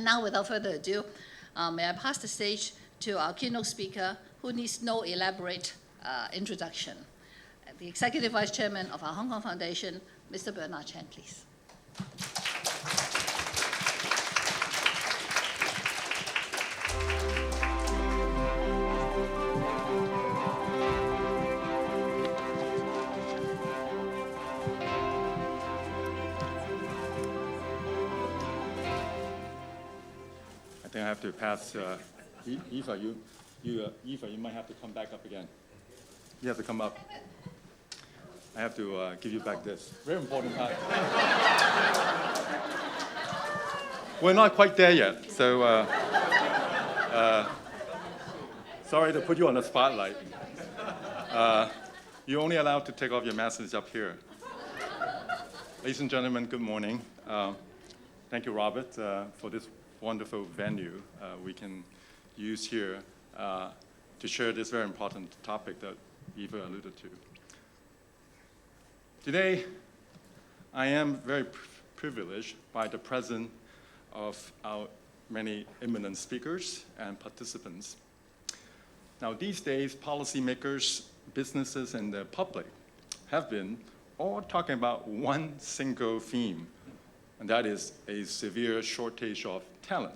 And now, without further ado, may I pass the stage to our keynote speaker, who needs no elaborate introduction, the Executive Vice Chairman of our Hong Kong Foundation, Mr. Bernard Chan, please. I think I have to pass. Eva, Eva, you might have to come back up again. You have to come up. I have to give you back this. Very important part. We're not quite there yet, so sorry to put you on the spotlight. You're only allowed to take off your masks up here. Ladies and gentlemen, good morning. Thank you, Robert, for this wonderful venue we can use here to share this very important topic that Eva alluded to. Today, I am very privileged by the presence of our many eminent speakers and participants. Now, these days, policymakers, businesses, and the public have been all talking about one single theme, and that is a severe shortage of talent.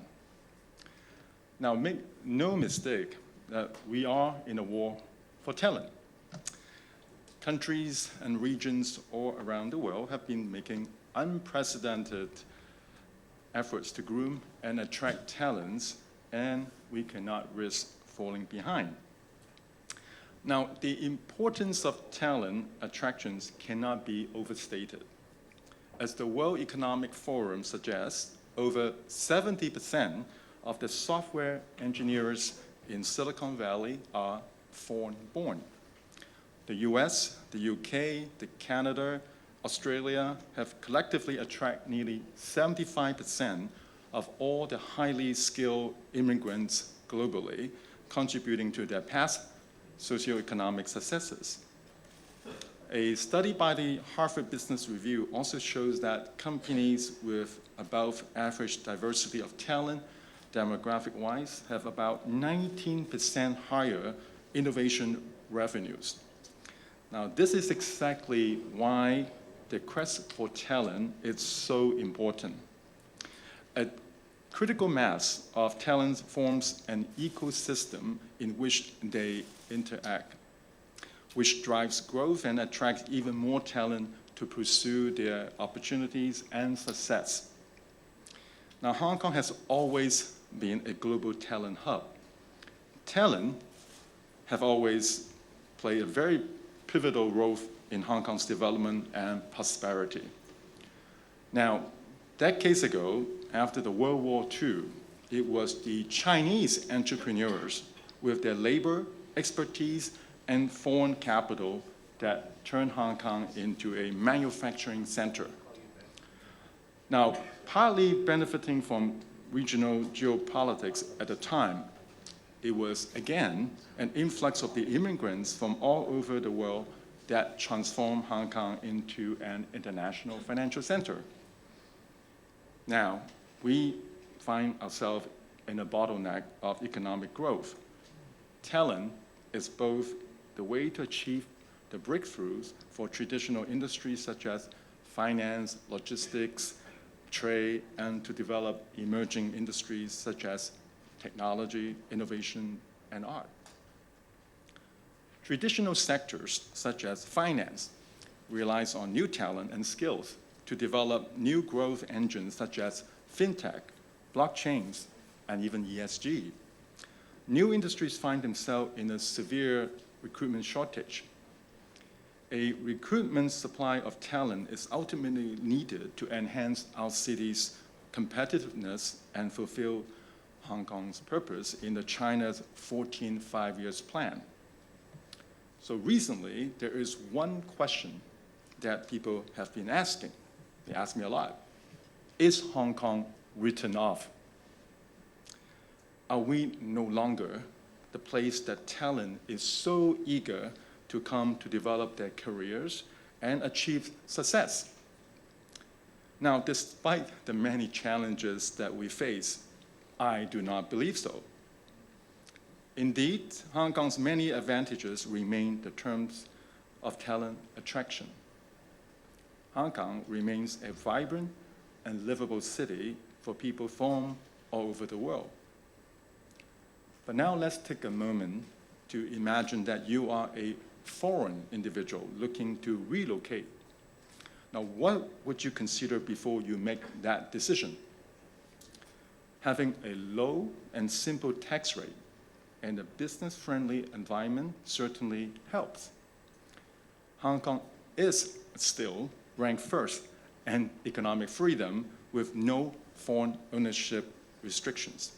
Now, make no mistake that we are in a war for talent. Countries and regions all around the world have been making unprecedented efforts to groom and attract talents, and we cannot risk falling behind. Now, the importance of talent attractions cannot be overstated. As the World Economic Forum suggests, over 70% of the software engineers in Silicon Valley are foreign-born. The US, the UK, Canada, Australia have collectively attracted nearly 75% of all the highly skilled immigrants globally, contributing to their past socioeconomic successes. A study by the Harvard Business Review also shows that companies with above average diversity of talent, demographic-wise, have about 19% higher innovation revenues. Now, this is exactly why the quest for talent is so important. A critical mass of talent forms an ecosystem in which they interact, which drives growth and attracts even more talent to pursue their opportunities and success. Now, Hong Kong has always been a global talent hub. Talent have always played a very pivotal role in Hong Kong's development and prosperity. Now, decades ago, after the World War II, it was the Chinese entrepreneurs with their labor, expertise, and foreign capital that turned Hong Kong into a manufacturing center. Now, partly benefiting from regional geopolitics at the time, it was, again, an influx of the immigrants from all over the world that transformed Hong Kong into an international financial center. Now, we find ourselves in a bottleneck of economic growth. Talent is both the way to achieve the breakthroughs for traditional industries such as finance, logistics, trade, and to develop emerging industries such as technology, innovation, and art. Traditional sectors such as finance relies on new talent and skills to develop new growth engines such as fintech, blockchains, and even ESG. New industries find themselves in a severe recruitment shortage. A recruitment supply of talent is ultimately needed to enhance our city's competitiveness and fulfill Hong Kong's purpose in the China's 14 5-year plan. So recently, there is one question that people have been asking. They ask me a lot. Is Hong Kong written off? Are we no longer the place that talent is so eager to come to develop their careers and achieve success? Now, despite the many challenges that we face, I do not believe so. Indeed, Hong Kong's many advantages remain the terms of talent attraction. Hong Kong remains a vibrant and livable city for people from all over the world. But now let's take a moment to imagine that you are a foreign individual looking to relocate. Now, what would you consider before you make that decision? Having a low and simple tax rate and a business-friendly environment certainly helps. Hong Kong is still ranked first in economic freedom with no foreign ownership restrictions.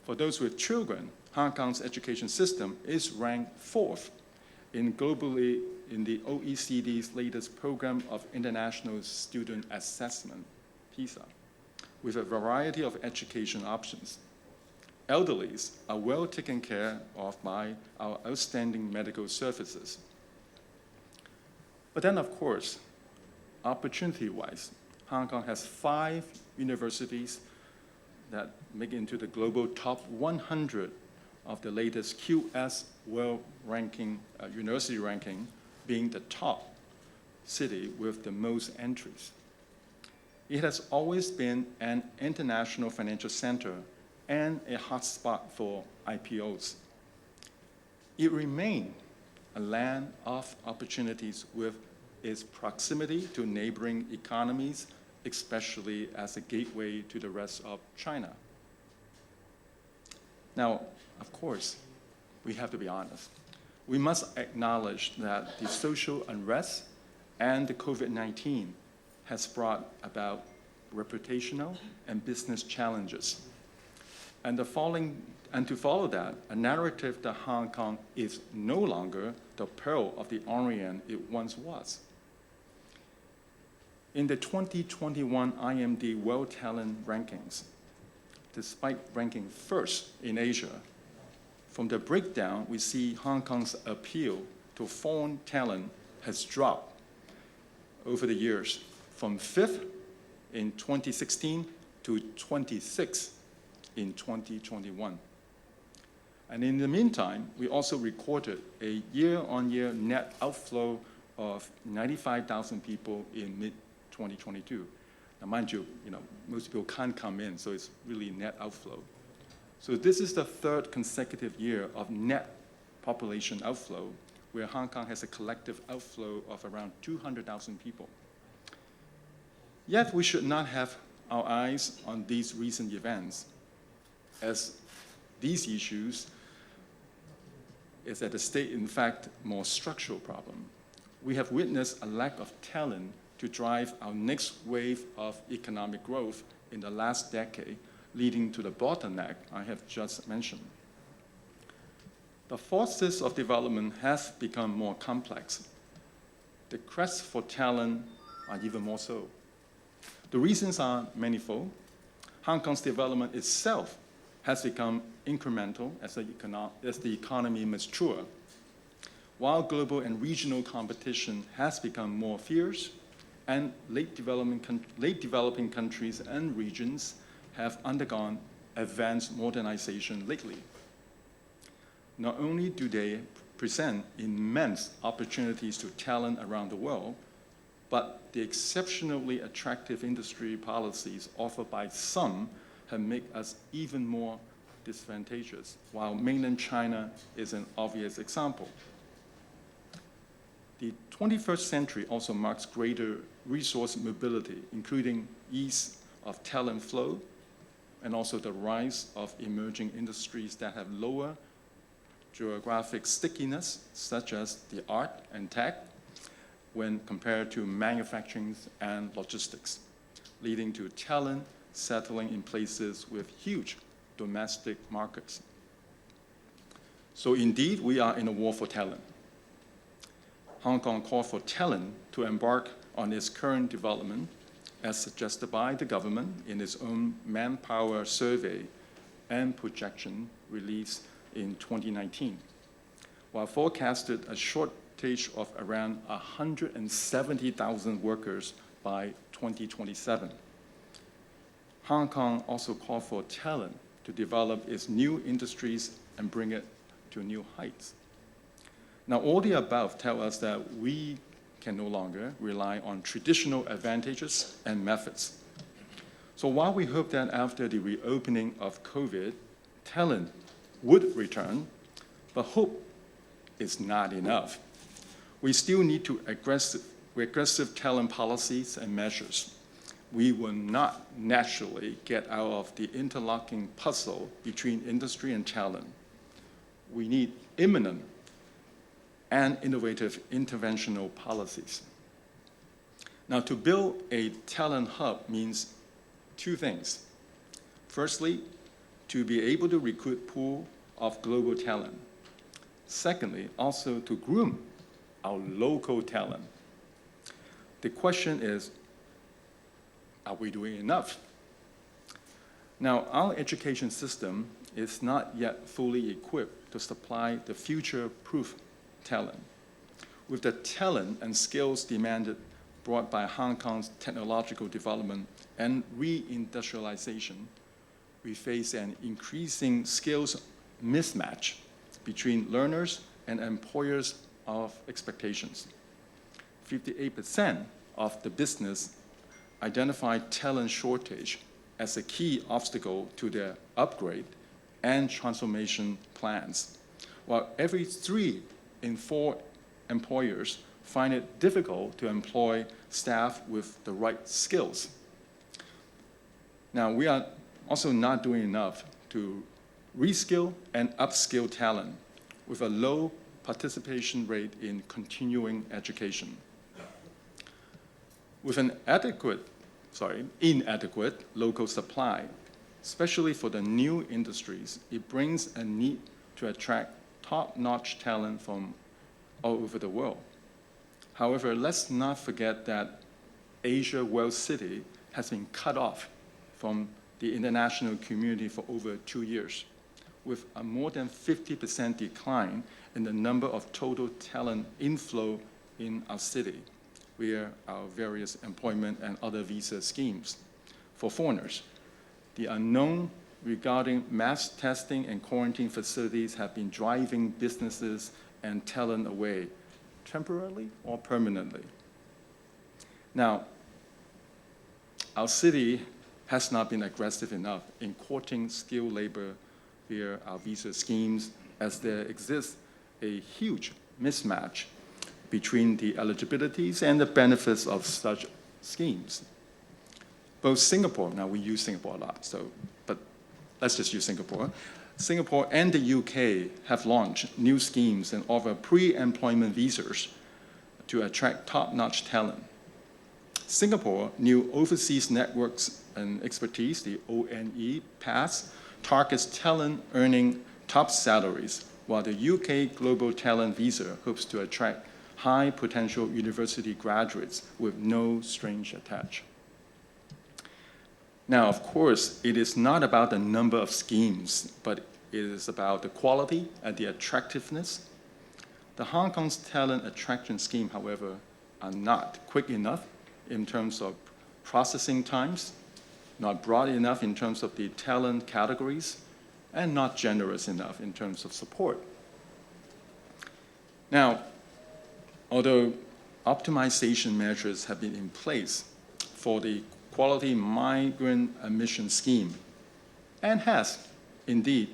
For those with children, Hong Kong's education system is ranked fourth globally in the OECD's latest program of international student assessment, PISA, with a variety of education options. Elderlies are well taken care of by our outstanding medical services. But then, of course, opportunity-wise, Hong Kong has 5 universities that make into the global top 100 of the latest QS World Ranking, University Ranking, being the top city with the most entries. It has always been an international financial center and a hotspot for IPOs. It remains a land of opportunities with its proximity to neighboring economies, especially as a gateway to the rest of China. Now, of course, we have to be honest. We must acknowledge that the social unrest and the COVID-19 has brought about reputational and business challenges. And to follow that, a narrative that Hong Kong is no longer the pearl of the Orient it once was. In the 2021 IMD World Talent Rankings, despite ranking first in Asia, from the breakdown, we see Hong Kong's appeal to foreign talent has dropped over the years from 5th in 2016 to 26th in 2021. And in the meantime, we also recorded a year-on-year net outflow of 95,000 people in mid-2022. Now, mind you, most people can't come in, so it's really net outflow. So this is the 3rd consecutive year of net population outflow, where Hong Kong has a collective outflow of around 200,000 people. Yet we should not have our eyes on these recent events, as these issues is at the state, in fact, more structural problem. We have witnessed a lack of talent to drive our next wave of economic growth in the last decade, leading to the bottleneck I have just mentioned. The forces of development have become more complex. The quest for talent are even more so. The reasons are manifold. Hong Kong's development itself has become incremental as the economy matures, while global and regional competition has become more fierce, and late developing countries and regions have undergone advanced modernization lately. Not only do they present immense opportunities to talent around the world, but the exceptionally attractive industry policies offered by some have made us even more disadvantageous, while mainland China is an obvious example. The 21st century also marks greater resource mobility, including ease of talent flow, and also the rise of emerging industries that have lower geographic stickiness, such as the art and tech, when compared to manufacturing and logistics, leading to talent settling in places with huge domestic markets. So indeed, we are in a war for talent. Hong Kong called for talent to embark on its current development, as suggested by the government in its own manpower survey and projection released in 2019, while forecasted a shortage of around 170,000 workers by 2027. Hong Kong also called for talent to develop its new industries and bring it to new heights. Now, all the above tell us that we can no longer rely on traditional advantages and methods. So while we hope that after the reopening of COVID, talent would return, but hope is not enough. We still need to aggressive talent policies and measures. We will not naturally get out of the interlocking puzzle between industry and talent. We need imminent and innovative interventional policies. Now, to build a talent hub means two things. Firstly, to be able to recruit a pool of global talent. Secondly, also to groom our local talent. The question is, are we doing enough? Now, our education system is not yet fully equipped to supply the future-proof talent. With the talent and skills demanded brought by Hong Kong's technological development and reindustrialization, we face an increasing skills mismatch between learners and employers of expectations. 58% of the business identified talent shortage as a key obstacle to their upgrade and transformation plans, while every 3 in 4 employers find it difficult to employ staff with the right skills. Now, we are also not doing enough to reskill and upskill talent with a low participation rate in continuing education. With an inadequate local supply, especially for the new industries, it brings a need to attract top-notch talent from all over the world. However, let's not forget that Asia World City has been cut off from the international community for over 2 years, with a more than 50% decline in the number of total talent inflow in our city, via our various employment and other visa schemes. For foreigners, the unknown regarding mass testing and quarantine facilities have been driving businesses and talent away, temporarily or permanently. Now, our city has not been aggressive enough in courting skilled labor via our visa schemes, as there exists a huge mismatch between the eligibilities and the benefits of such schemes. Both Singapore, now we use Singapore a lot, but let's just use Singapore. Singapore and the UK have launched new schemes and offer pre-employment visas to attract top-notch talent. Singapore new Overseas Networks and Expertise, the ONE Pass, targets talent earning top salaries, while the UK Global Talent Visa hopes to attract high-potential university graduates with no strings attached. Now, of course, it is not about the number of schemes, but it is about the quality and the attractiveness. The Hong Kong's talent attraction scheme, however, are not quick enough in terms of processing times, not broad enough in terms of the talent categories, and not generous enough in terms of support. Now, although optimization measures have been in place for the Quality Migrant Admission Scheme, and has indeed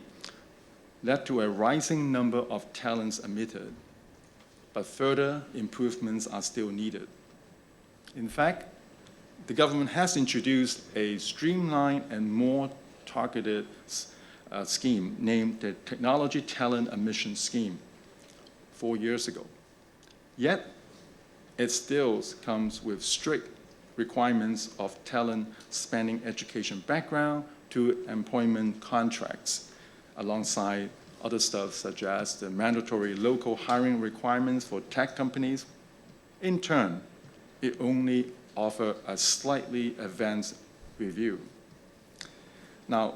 led to a rising number of talents admitted, but further improvements are still needed. In fact, the government has introduced a streamlined and more targeted scheme named the Technology Talent Admission Scheme 4 years ago. Yet, it still comes with strict requirements of talent spanning education background to employment contracts, alongside other stuff such as the mandatory local hiring requirements for tech companies. In turn, it only offers a slightly advanced review. Now,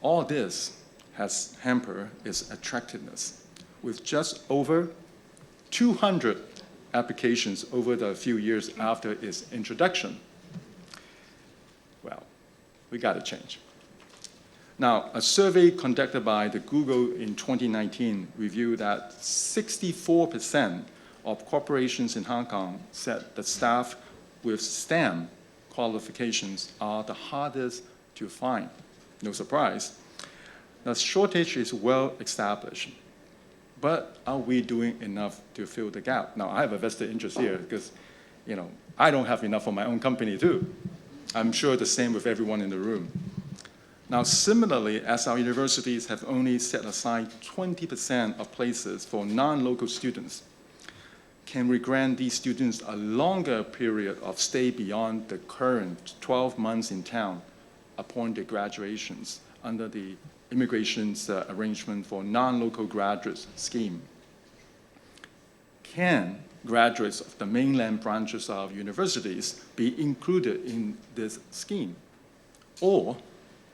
all this has hampered its attractiveness, with just over 200 applications over the few years after its introduction. Well, We got to change. Now, a survey conducted by the Google in 2019 revealed that 64% of corporations in Hong Kong said that staff with STEM qualifications are the hardest to find. No surprise. The shortage is well established. But are we doing enough to fill the gap? Now, I have a vested interest here because, I don't have enough for my own company too. I'm sure the same with everyone in the room. Now, similarly, as our universities have only set aside 20% of places for non-local students, can we grant these students a longer period of stay beyond the current 12 months in town upon their graduations under the immigration's arrangement for non-local graduates scheme? Can graduates of the mainland branches of universities be included in this scheme? Or,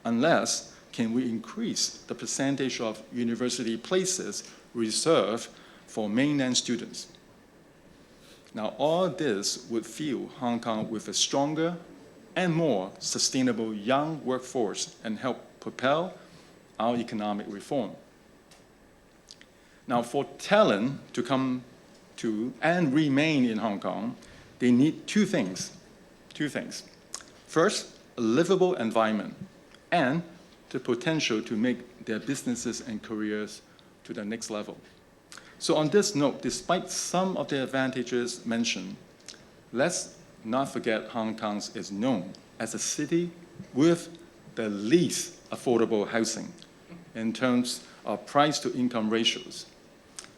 unless, can we increase the percentage of university places reserved for mainland students? Now, all this would fill Hong Kong with a stronger and more sustainable young workforce and help propel our economic reform. Now, for talent to come to and remain in Hong Kong, they need two things. First, a livable environment and the potential to make their businesses and careers to the next level. So on this note, despite some of the advantages mentioned, let's not forget Hong Kong is known as a city with the least affordable housing in terms of price-to-income ratios.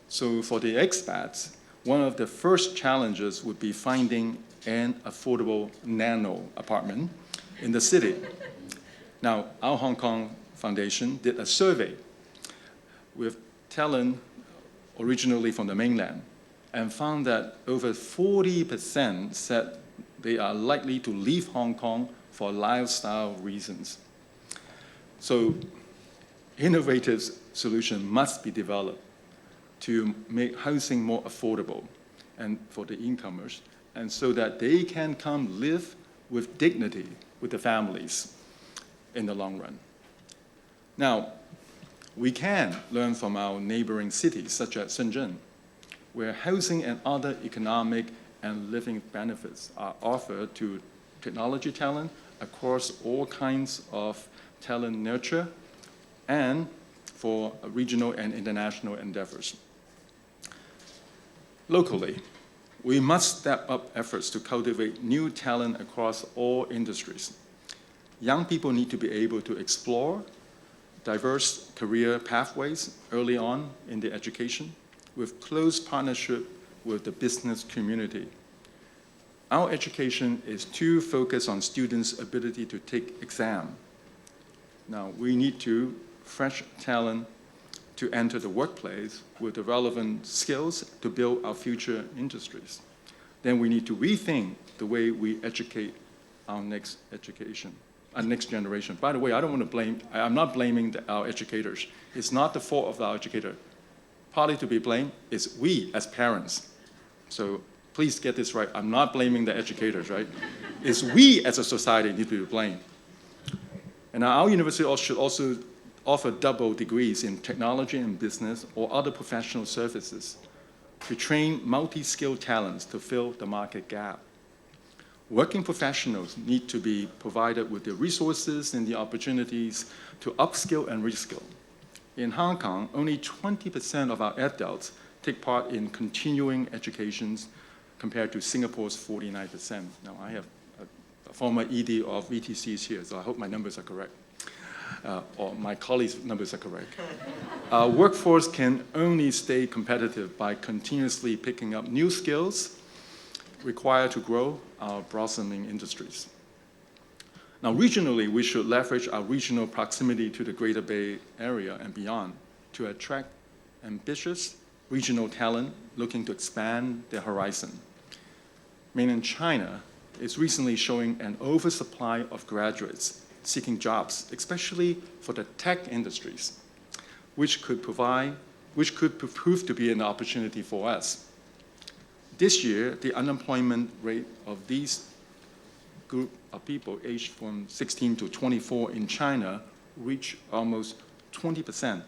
So for the expats, one of the first challenges would be finding an affordable nano apartment in the city. Now, our Hong Kong Foundation did a survey with talent originally from the mainland and found that over 40% said they are likely to leave Hong Kong for lifestyle reasons. So innovative solutions must be developed to make housing more affordable and for the incomers, and so that they can come live with dignity with the families in the long run. Now, we can learn from our neighboring cities, such as Shenzhen, where housing and other economic and living benefits are offered to technology talent across all kinds of talent nurture and for regional and international endeavors. Locally, we must step up efforts to cultivate new talent across all industries. Young people need to be able to explore diverse career pathways early on in their education with close partnership with the business community. Our education is too focused on students' ability to take exam. Now, we need fresh talent to enter the workplace with the relevant skills to build our future industries. Then we need to rethink the way we educate our next generation. By the way, I'm not blaming our educators. It's not the fault of our educator. Partly to be blamed is we as parents. So please get this right. I'm not blaming the educators, right? It's we as a society need to be blamed. And our university should also offer double degrees in technology and business or other professional services to train multi-skilled talents to fill the market gap. Working professionals need to be provided with the resources and the opportunities to upskill and reskill. In Hong Kong, only 20% of our adults take part in continuing educations compared to Singapore's 49%. Now, I have a former ED of VTCs here, so I hope my numbers are correct. Or my colleagues' numbers are correct. Our workforce can only stay competitive by continuously picking up new skills required to grow our blossoming industries. Now, regionally, we should leverage our regional proximity to the Greater Bay Area and beyond to attract ambitious regional talent looking to expand their horizon. Mainland China is recently showing an oversupply of graduates seeking jobs, especially for the tech industries, which could prove to be an opportunity for us. This year, the unemployment rate of these group of people aged from 16 to 24 in China reached almost 20%,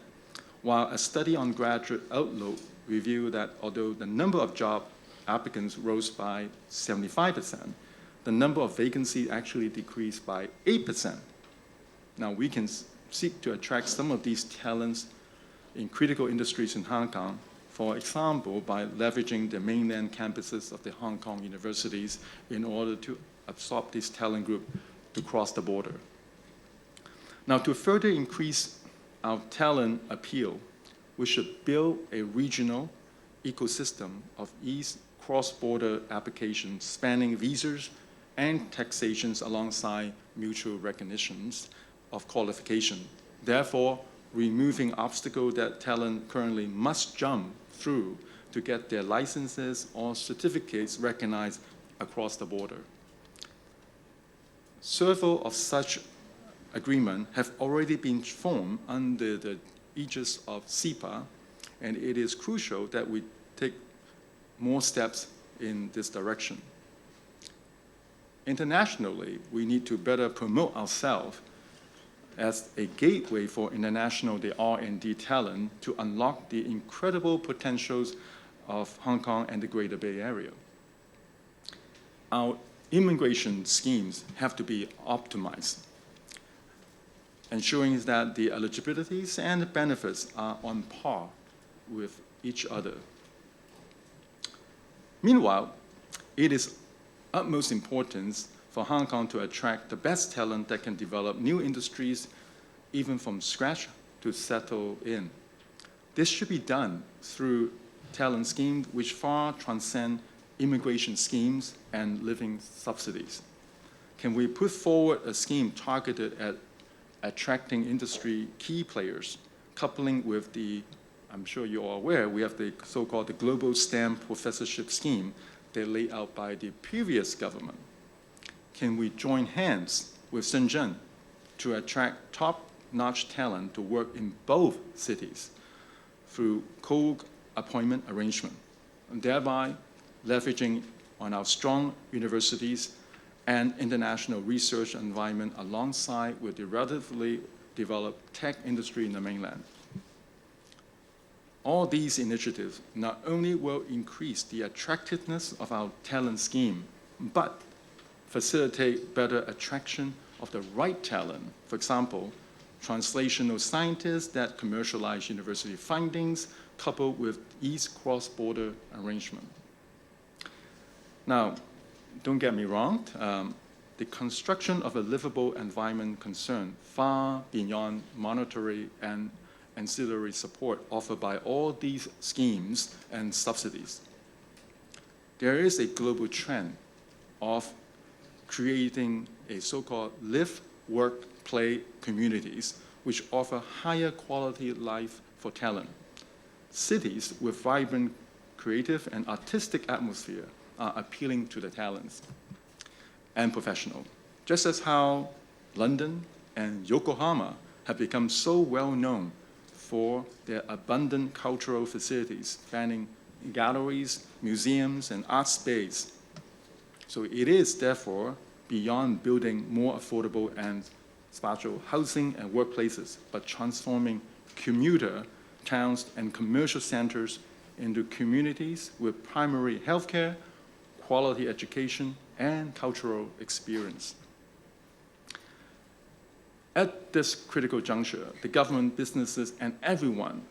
while a study on Graduate Outlook revealed that although the number of job applicants rose by 75%, the number of vacancies actually decreased by 8%. Now, we can seek to attract some of these talents in critical industries in Hong Kong, for example, by leveraging the mainland campuses of the Hong Kong universities in order to absorb this talent group to cross the border. Now, to further increase our talent appeal, we should build a regional ecosystem of ease cross-border applications spanning visas and taxations alongside mutual recognitions of qualification. Therefore, removing obstacles that talent currently must jump through to get their licenses or certificates recognized across the border. Several of such agreements have already been formed under the aegis of CEPA, and it is crucial that we take more steps in this direction. Internationally, we need to better promote ourselves as a gateway for international R&D talent to unlock the incredible potentials of Hong Kong and the Greater Bay Area. Our immigration schemes have to be optimized, ensuring that the eligibilities and the benefits are on par with each other. Meanwhile, it is utmost importance for Hong Kong to attract the best talent that can develop new industries, even from scratch, to settle in. This should be done through talent schemes which far transcend immigration schemes and living subsidies. Can we put forward a scheme targeted at attracting industry key players, coupling with the, I'm sure you're all aware, we have the so-called the Global STEM Professorship Scheme that laid out by the previous government? Can we join hands with Shenzhen to attract top-notch talent to work in both cities through co-appointment arrangement, and thereby leveraging on our strong universities and international research environment alongside with the relatively developed tech industry in the mainland? All these initiatives not only will increase the attractiveness of our talent scheme, but facilitate better attraction of the right talent. For example, translational scientists that commercialize university findings coupled with ease cross-border arrangement. Now, don't get me wrong, the construction of a livable environment concern far beyond monetary and ancillary support offered by all these schemes and subsidies. There is a global trend of creating a so-called live, work, play communities which offer higher quality life for talent. Cities with vibrant creative and artistic atmosphere are appealing to the talents and professionals, just as how London and Yokohama have become so well known for their abundant cultural facilities spanning galleries, museums, and art space. So it is therefore beyond building more affordable and spatial housing and workplaces, but transforming commuter towns and commercial centers into communities with primary healthcare, quality education, and cultural experience. At this critical juncture, the government, businesses, and everyone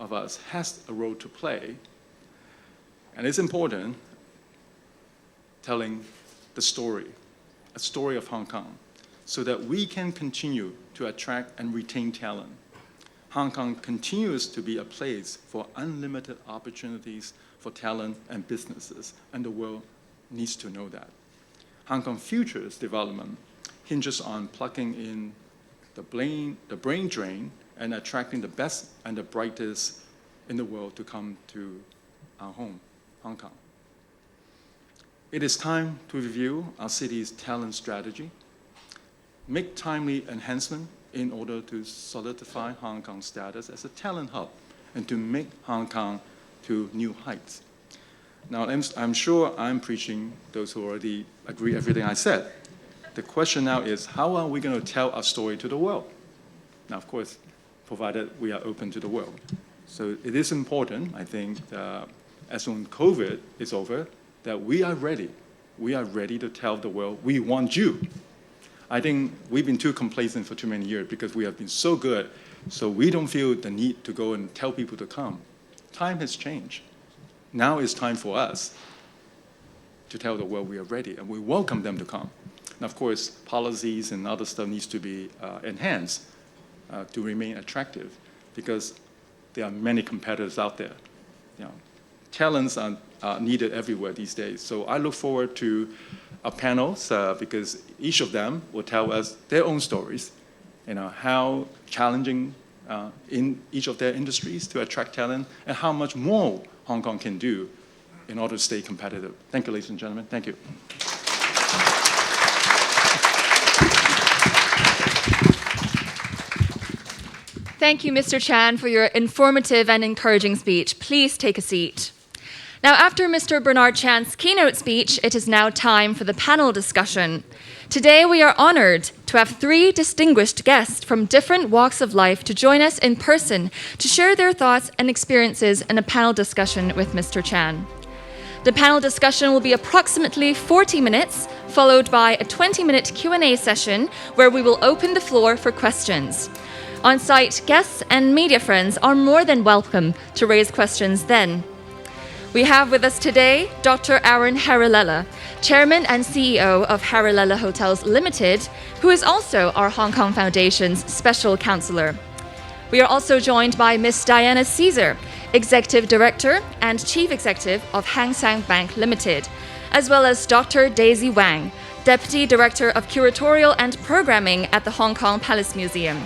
of us has a role to play. And it's important telling the story, a story of Hong Kong, so that we can continue to attract and retain talent. Hong Kong continues to be a place for unlimited opportunities for talent and businesses, and the world needs to know that. Hong Kong future's development hinges on plugging in the brain drain and attracting the best and the brightest in the world to come to our home, Hong Kong. It is time to review our city's talent strategy, make timely enhancement in order to solidify Hong Kong's status as a talent hub and to make Hong Kong to new heights. Now, I'm sure I'm preaching those who already agree everything I said, The question now is, how are we going to tell our story to the world? Now, of course, provided we are open to the world. So it is important, I think, as soon as COVID is over, that we are ready. We are ready to tell the world, we want you. I think we've been too complacent for too many years because we have been so good, so we don't feel the need to go and tell people to come. Time has changed. Now it's time for us to tell the world we are ready, and we welcome them to come. And of course, policies and other stuff needs to be enhanced to remain attractive, because there are many competitors out there. You know, talents are needed everywhere these days. So I look forward to our panels because each of them will tell us their own stories, you know, how challenging in each of their industries to attract talent, and how much more Hong Kong can do in order to stay competitive. Thank you, ladies and gentlemen. Thank you. Thank you, Mr. Chan, for your informative and encouraging speech. Please take a seat. Now, after Mr. Bernard Chan's keynote speech, it is now time for the panel discussion. Today, we are honored to have 3 distinguished guests from different walks of life to join us in person to share their thoughts and experiences in a panel discussion with Mr. Chan. The panel discussion will be approximately 40 minutes, followed by a 20-minute Q&A session where we will open the floor for questions. On-site guests and media friends are more than welcome to raise questions then. We have with us today Dr. Aaron Haralella, Chairman and CEO of Haralella Hotels Limited, who is also our Hong Kong Foundation's Special Counselor. We are also joined by Ms. Diana Caesar, Executive Director and Chief Executive of Hang Seng Bank Limited, as well as Dr. Daisy Wang, Deputy Director of Curatorial and Programming at the Hong Kong Palace Museum.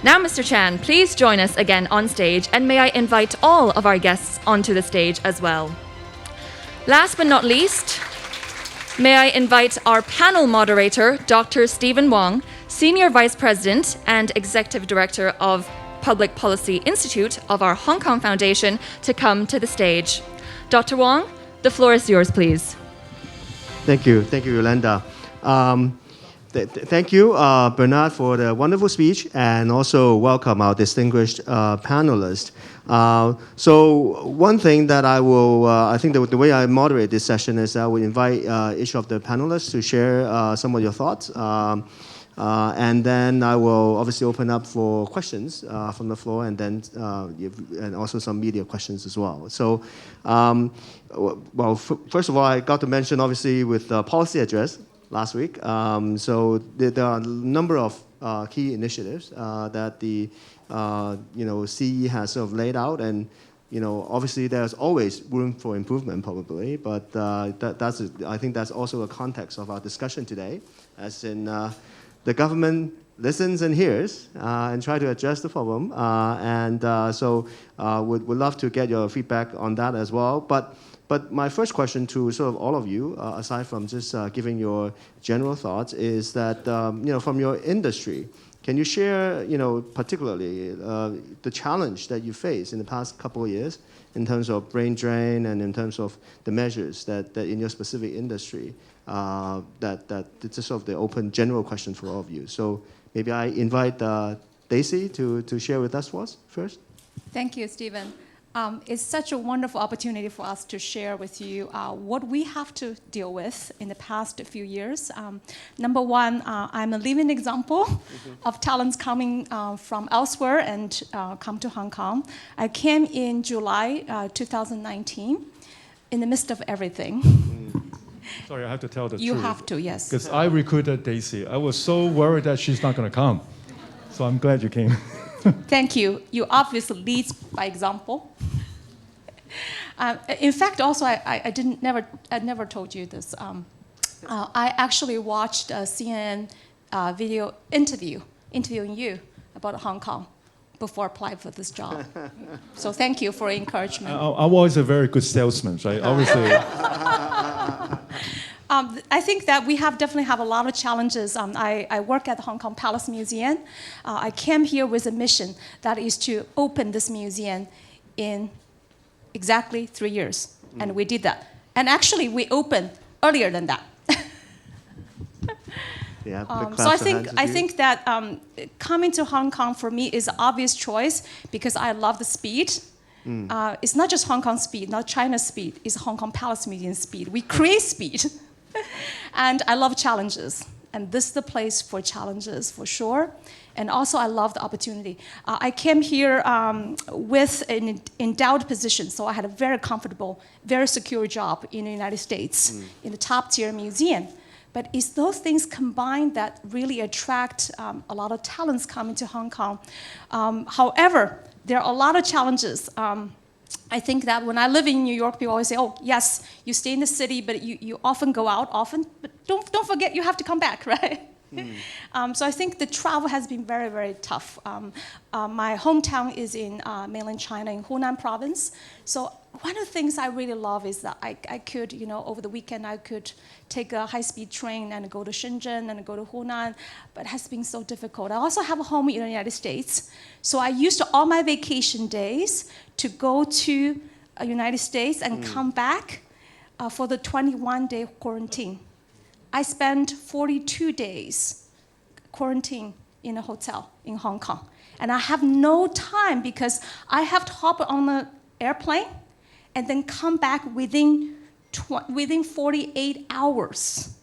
Now, Mr. Chan, please join us again on stage, and may I invite all of our guests onto the stage as well. Last but not least, may I invite our panel moderator, Dr. Stephen Wong, Senior Vice President and Executive Director of Public Policy Institute of our Hong Kong Foundation, to come to the stage. Dr. Wong, the floor is yours, please. Thank you, Yolanda. Thank you, Bernard, for the wonderful speech, and also welcome our distinguished panelists. So one thing that I think the way I moderate this session is I will invite each of the panelists to share some of your thoughts, and then I will obviously open up for questions from the floor, and then and also some media questions as well. So, first of all, I got to mention obviously with the policy address last week. So there are a number of key initiatives that the CE has sort of laid out, and obviously there's always room for improvement probably, but I think that's also a context of our discussion today, as in the government listens and hears and try to address the problem, so would love to get your feedback on that as well. But my first question to sort of all of you, aside from just giving your general thoughts, is that from your industry, can you share particularly the challenge that you face in the past couple of years in terms of brain drain and in terms of the measures that in your specific industry that it's sort of the open general question for all of you. So maybe I invite Daisy to share with us first. Thank you, Stephen. It's such a wonderful opportunity for us to share with you what we have to deal with in the past few years. Number one, I'm a living example of talents coming from elsewhere and come to Hong Kong. I came in July 2019 in the midst of everything. Sorry, I have to tell the truth. You have to, yes. Because I recruited Daisy. I was so worried that she's not going to come. So I'm glad you came. Thank you. You obviously lead by example. In fact, also, I never told you this. I actually watched a CNN video interviewing you about Hong Kong before applying for this job. So thank you for encouragement. I'm always a very good salesman, right? Obviously. I think that we definitely have a lot of challenges. I work at the Hong Kong Palace Museum. I came here with a mission that is to open this museum in exactly 3 years, and we did that. And actually, we opened earlier than that. Yeah. So I think that coming to Hong Kong for me is an obvious choice because I love the speed. It's not just Hong Kong speed, not China's speed. It's Hong Kong Palace Museum speed. We create speed. And I love challenges. And this is the place for challenges, for sure. And also, I love the opportunity. I came here with an endowed position, so I had a very comfortable, very secure job in the United States, in the top-tier museum. But it's those things combined that really attract a lot of talents coming to Hong Kong. However, there are a lot of challenges. I think that when I live in New York, people always say, oh, yes, you stay in the city, but you often go out often. But don't forget, you have to come back, right? So I think the travel has been very, very tough. My hometown is in mainland China, in Hunan province. So one of the things I really love is that I could, over the weekend, I could take a high-speed train and go to Shenzhen and go to Hunan, but it has been so difficult. I also have a home in the United States. So I used all my vacation days to go to the United States and come back for the 21-day quarantine. I spent 42 days quarantine in a hotel in Hong Kong. And I have no time because I have to hop on an airplane and then come back within 48 hours.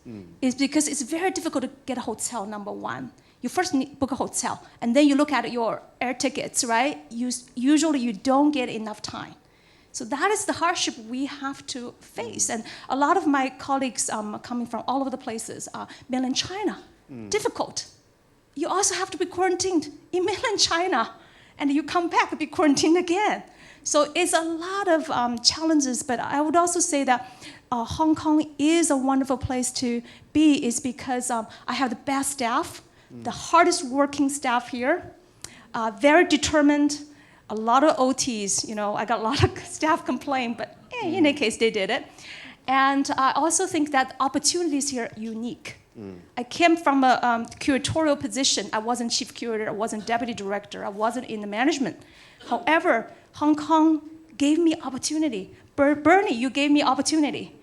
It's because it's very difficult to get a hotel, number one. You first book a hotel, and then you look at your air tickets, right? Usually you don't get enough time. So that is the hardship we have to face. And a lot of my colleagues coming from all over the places, mainland China, difficult. You also have to be quarantined in mainland China, and you come back and be quarantined again. So it's a lot of challenges, but I would also say that Hong Kong is a wonderful place to be is because I have the best staff, the hardest working staff here, very determined, a lot of OTs. I got a lot of staff complain, but in any case, they did it. And I also think that opportunities here are unique. I came from a curatorial position. I wasn't chief curator, I wasn't deputy director, I wasn't in the management. However, Hong Kong gave me opportunity. Bernie, you gave me opportunity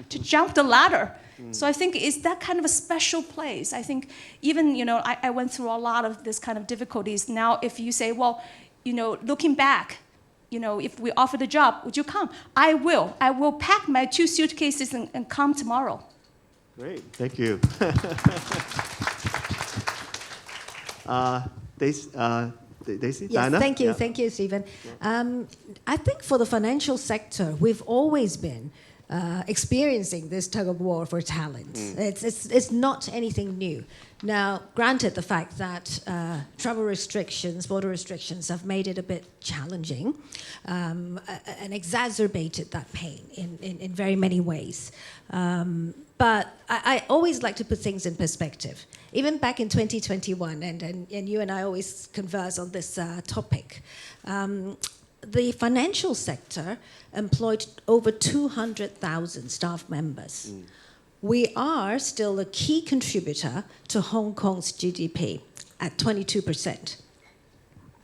to jump the ladder. So I think it's that kind of a special place. I think even, I went through a lot of this kind of difficulties. Now, if you say, well, looking back, if we offer the job, would you come? I will. I will pack my 2 suitcases and come tomorrow. Great, thank you. Daisy? Yes, Diana? thank you. Yeah. Thank you, Stephen. I think for the financial sector, we've always been experiencing this tug of war for talent. It's not anything new. Now, granted the fact that travel restrictions, border restrictions have made it a bit challenging and exacerbated that pain in very many ways. But I always like to put things in perspective. Even back in 2021, and you and I always converse on this topic, the financial sector employed over 200,000 staff members. We are still a key contributor to Hong Kong's GDP at 22%.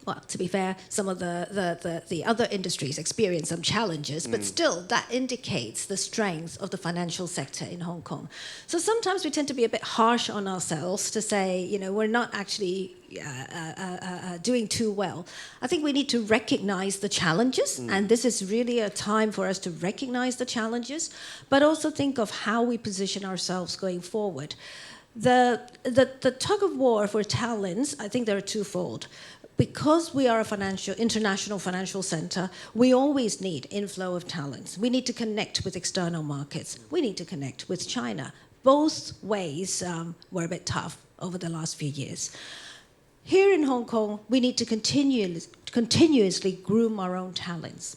Well, to be fair, some of the other industries experience some challenges, but still that indicates the strength of the financial sector in Hong Kong. So sometimes we tend to be a bit harsh on ourselves to say, we're not actually doing too well. I think we need to recognize the challenges, and this is really a time for us to recognize the challenges, but also think of how we position ourselves going forward. The tug of war for talents, I think there are twofold. Because we are a international financial center, we always need inflow of talents. We need to connect with external markets. We need to connect with China. Both ways were a bit tough over the last few years. Here in Hong Kong, we need to continuously groom our own talents.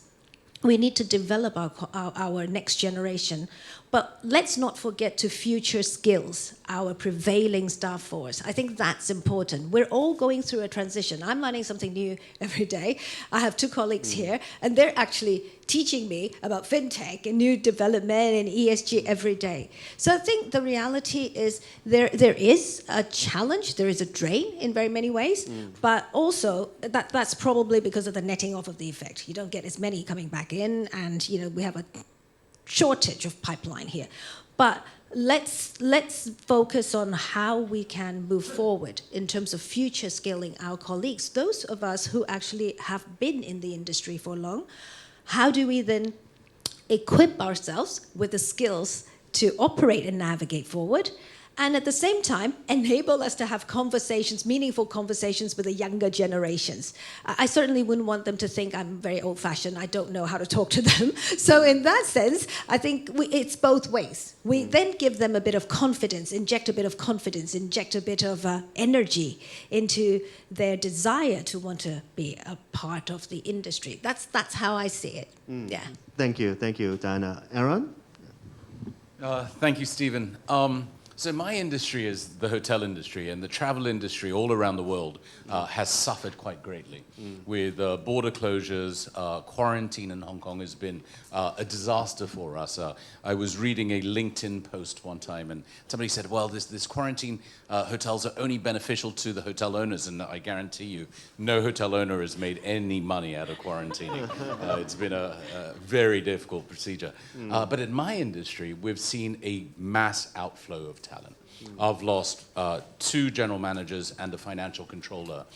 We need to develop our next generation. But let's not forget to future skills our prevailing staff force. I think that's important. We're all going through a transition. I'm learning something new every day. I have 2 colleagues here, and they're actually teaching me about fintech and new development and ESG every day. So I think the reality is there is a challenge, there is a drain in very many ways, but also that's probably because of the netting off of the effect. You don't get as many coming back in, and we have a shortage of pipeline here. But let's focus on how we can move forward in terms of future skilling our colleagues, those of us who actually have been in the industry for long. How do we then equip ourselves with the skills to operate and navigate forward, and at the same time enable us to have conversations, meaningful conversations with the younger generations? I certainly wouldn't want them to think I'm very old-fashioned, I don't know how to talk to them. So in that sense, I think it's both ways. We then give them a bit of confidence, inject a bit of confidence, inject a bit of energy into their desire to want to be a part of the industry. That's how I see it. Yeah. Thank you, Diana. Aaron? Thank you, Stephen. So my industry is the hotel industry, and the travel industry all around the world has suffered quite greatly. With border closures, quarantine in Hong Kong has been a disaster for us. I was reading a LinkedIn post one time, and somebody said, well, this quarantine hotels are only beneficial to the hotel owners, and I guarantee you, no hotel owner has made any money out of quarantining. It's been a very difficult procedure. But in my industry, we've seen a mass outflow of talent. I've lost 2 general managers and a financial controller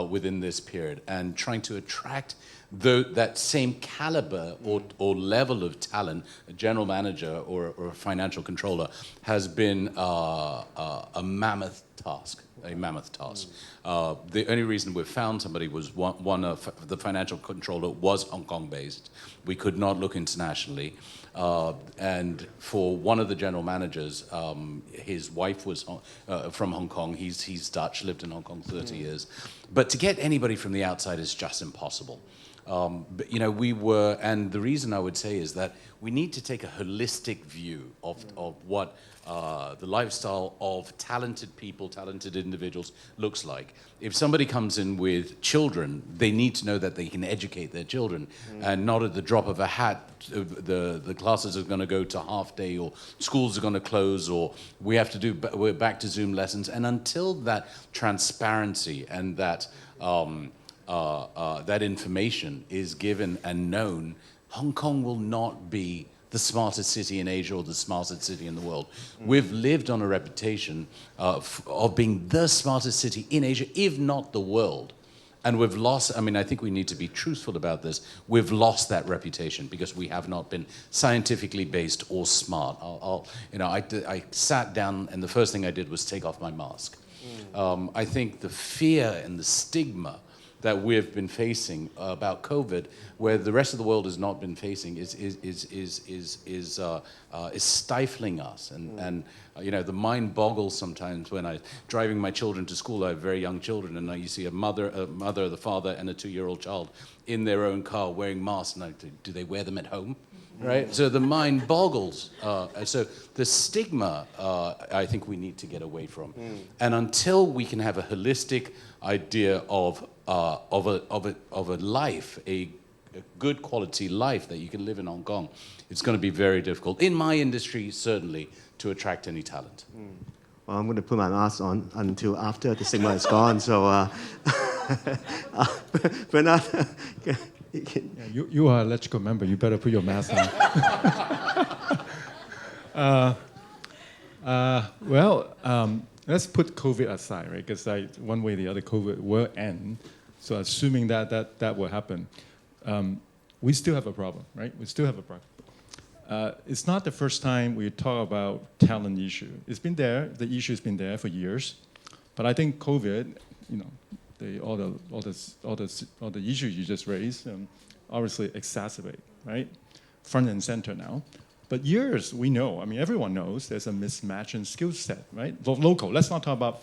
within this period, and trying to attract that same caliber or level of talent, a general manager or a financial controller, has been a mammoth task. The only reason we found somebody was one of the financial controller was Hong Kong based. We could not look internationally. And for one of the general managers, his wife was from Hong Kong. He's Dutch, lived in Hong Kong 30 years. But to get anybody from the outside is just impossible. But, and the reason I would say is that we need to take a holistic view of what the lifestyle of talented people, talented individuals looks like. If somebody comes in with children, they need to know that they can educate their children, and not at the drop of a hat, the classes are going to go to half day, or schools are going to close, or we're back to Zoom lessons. And until that transparency and that that information is given and known, Hong Kong will not be the smartest city in Asia or the smartest city in the world. We've lived on a reputation of being the smartest city in Asia, if not the world. And we've lost, I think we need to be truthful about this, we've lost that reputation because we have not been scientifically based or smart. I sat down and the first thing I did was take off my mask. I think the fear and the stigma that we've been facing about COVID, where the rest of the world has not been facing, is stifling us. And the mind boggles sometimes when I'm driving my children to school. I have very young children, and you see a mother, the father, and a 2-year-old child in their own car wearing masks. And do they wear them at home? Right? So the mind boggles. So the stigma, I think we need to get away from. And until we can have a holistic idea of a life, a good quality life that you can live in Hong Kong, it's going to be very difficult, in my industry certainly, to attract any talent. Well, I'm going to put my mask on until after the stigma is gone. So, Bernard, you are an electrical member. You better put your mask on. Let's put COVID aside, right? Because one way or the other, COVID will end. So assuming that will happen, we still have a problem, right? We still have a problem. It's not the first time we talk about talent issue. It's been there. The issue has been there for years. But I think COVID, all the issues you just raised, obviously exacerbate, right? Front and center now. But years, we know, everyone knows there's a mismatch in skill set, right? Local, let's not talk about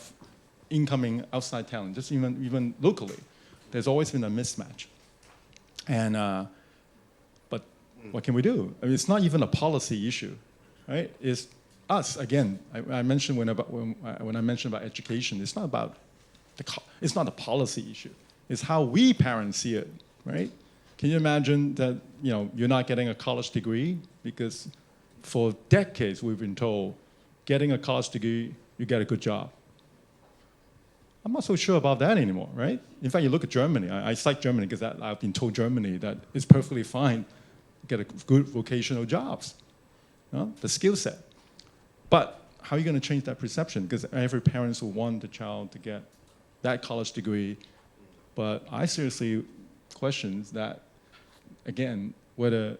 incoming outside talent, just even locally. There's always been a mismatch. And, but what can we do? It's not even a policy issue, right? It's us, again, I mentioned when I mentioned about education, it's not about, it's not a policy issue. It's how we parents see it, right? Can you imagine that you're not getting a college degree because for decades we've been told getting a college degree, you get a good job. I'm not so sure about that anymore, right? In fact, you look at Germany. I cite Germany because I've been told Germany that it's perfectly fine to get a good vocational jobs, the skill set. But how are you going to change that perception? Because every parent will want the child to get that college degree. But I seriously question that, again, whether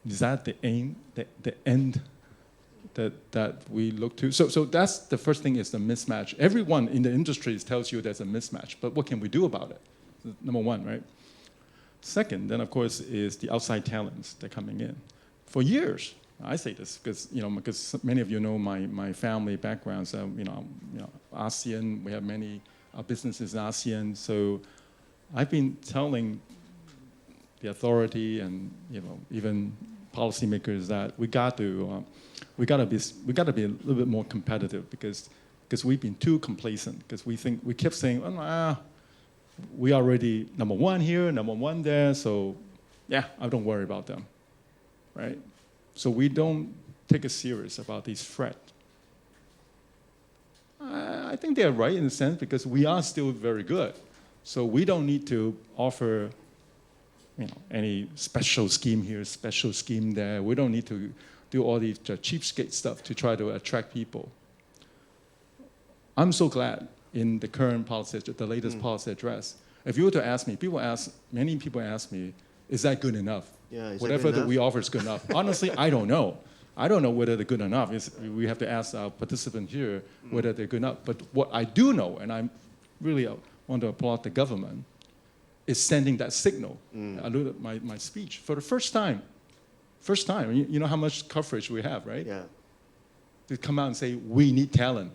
is that the aim, the end that we look to? So that's the first thing, is the mismatch. Everyone in the industry tells you there's a mismatch, but what can we do about it? Number one, right? Second, then of course, is the outside talents that are coming in. For years, I say this because many of you know my family background. So ASEAN, we have many businesses in ASEAN. So I've been telling the authority and even policymakers that we got to be a little bit more competitive because we've been too complacent, because we kept saying, we are already number one here, number one there, so yeah, I don't worry about them, right? So we don't take it serious about these threats. I think they're right in a sense, because we are still very good. So we don't need to offer any special scheme here, special scheme there. We don't need to do all these cheapskate stuff to try to attract people. I'm so glad in the current policy, the latest policy address. If you were to ask me, many people ask me, is that good enough? Yeah, whatever that we offer is good enough. Honestly, I don't know. I don't know whether they're good enough. We have to ask our participant here whether they're good enough. But what I do know, and I really want to applaud the government, is sending that signal. I alluded my speech. For the first time, you know how much coverage we have, right? Yeah. To come out and say, we need talent.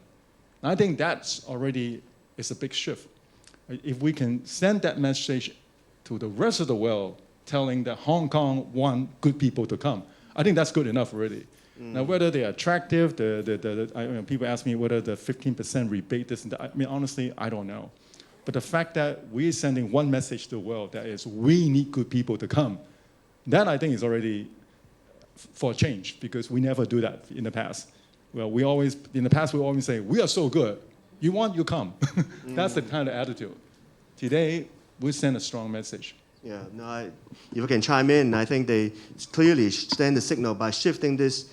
And I think that's already is a big shift. If we can send that message to the rest of the world, telling that Hong Kong want good people to come, I think that's good enough already. Now, whether they're attractive, people ask me whether the 15% rebate, this and that. I mean, honestly, I don't know. But the fact that we're sending one message to the world, that is, we need good people to come, that I think is already for a change, because we never do that in the past. Well, in the past, we always say, we are so good. You want, you come. That's the kind of attitude. Today, we send a strong message. Yeah, no, if I can chime in, I think they clearly send the signal by shifting this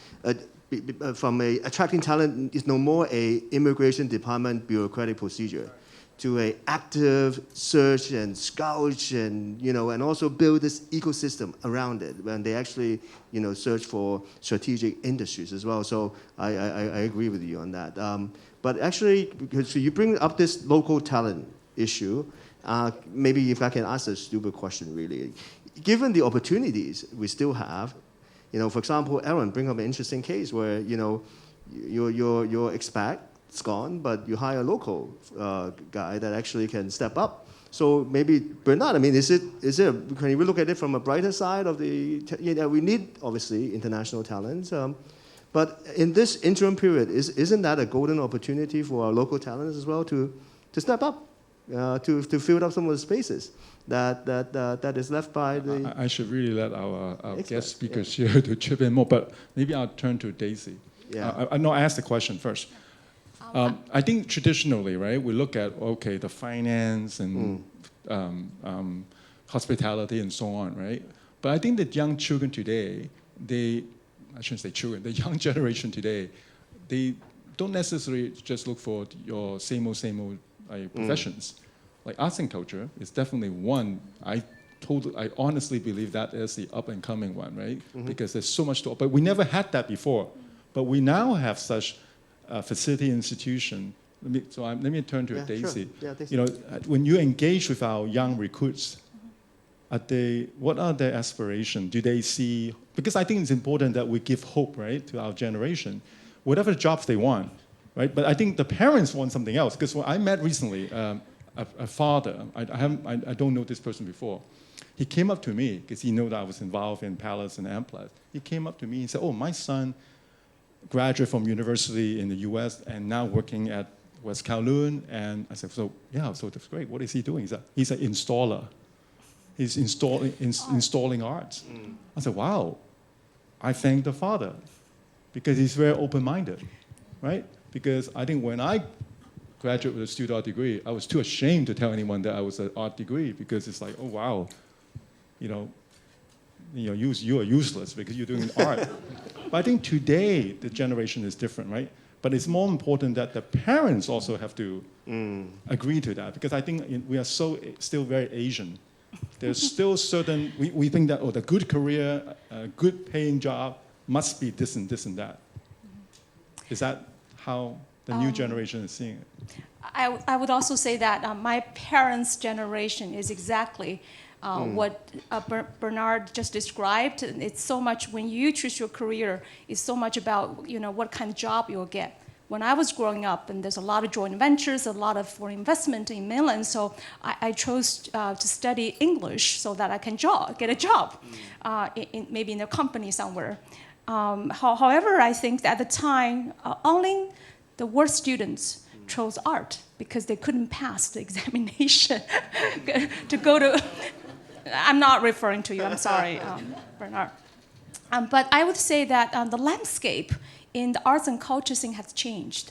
from attracting talent is no more a immigration department bureaucratic procedure to a active search and scout and also build this ecosystem around it when they actually search for strategic industries as well. So I agree with you on that. But actually, because you bring up this local talent issue, maybe if I can ask a stupid question, really. Given the opportunities we still have, for example, Aaron bring up an interesting case where, your expat is gone, but you hire a local guy that actually can step up. So maybe, Bernard, I mean, can we look at it from a brighter side of we need, obviously, international talents. But in this interim period, isn't that a golden opportunity for our local talents as well to step up? To fill up some of the spaces that is left by the... I should really let our guest speakers here to chip in more, but maybe I'll turn to Daisy. Yeah. I asked the question first. I think traditionally, right, we look at, the finance and hospitality and so on, right? But I think that young children today, I shouldn't say children, the young generation today, they don't necessarily just look for your same old professions. Like arts and culture is definitely one. I honestly believe that is the up and coming one, right? Because there's so much to, but we never had that before. But we now have such facility institution. Let me turn to Daisy. Sure. Yeah, Daisy. When you engage with our young recruits, what are their aspirations? Do they see? Because I think it's important that we give hope, right, to our generation, whatever jobs they want. Right? But I think the parents want something else. Because when I met recently a father, I don't know this person before. He came up to me, because he knew that I was involved in Palace and Amplas. He came up to me and said, my son graduated from university in the US and now working at West Kowloon. And I said, so that's great. What is he doing? He's an installer. He's installing arts. I said, wow. I thank the father, because he's very open-minded, right? Because I think when I graduated with a student art degree, I was too ashamed to tell anyone that I was an art degree, because it's like, oh, wow, you are useless because you're doing art. But I think today the generation is different, right? But it's more important that the parents also have to agree to that, because I think we are still very Asian. There's still certain, we think that, the good career, a good paying job must be this and this and that. Is that how the new generation is seeing it? I would also say that my parents' generation is exactly what Bernard just described. It's so much, when you choose your career, it's so much about what kind of job you'll get. When I was growing up, and there's a lot of joint ventures, a lot of foreign investment in mainland, so I chose to study English so that I can get a job, maybe in a company somewhere. However, I think that at the time, only the worst students chose art because they couldn't pass the examination to go to. I'm not referring to you, I'm sorry, Bernard. But I would say that the landscape in the arts and culture scene has changed.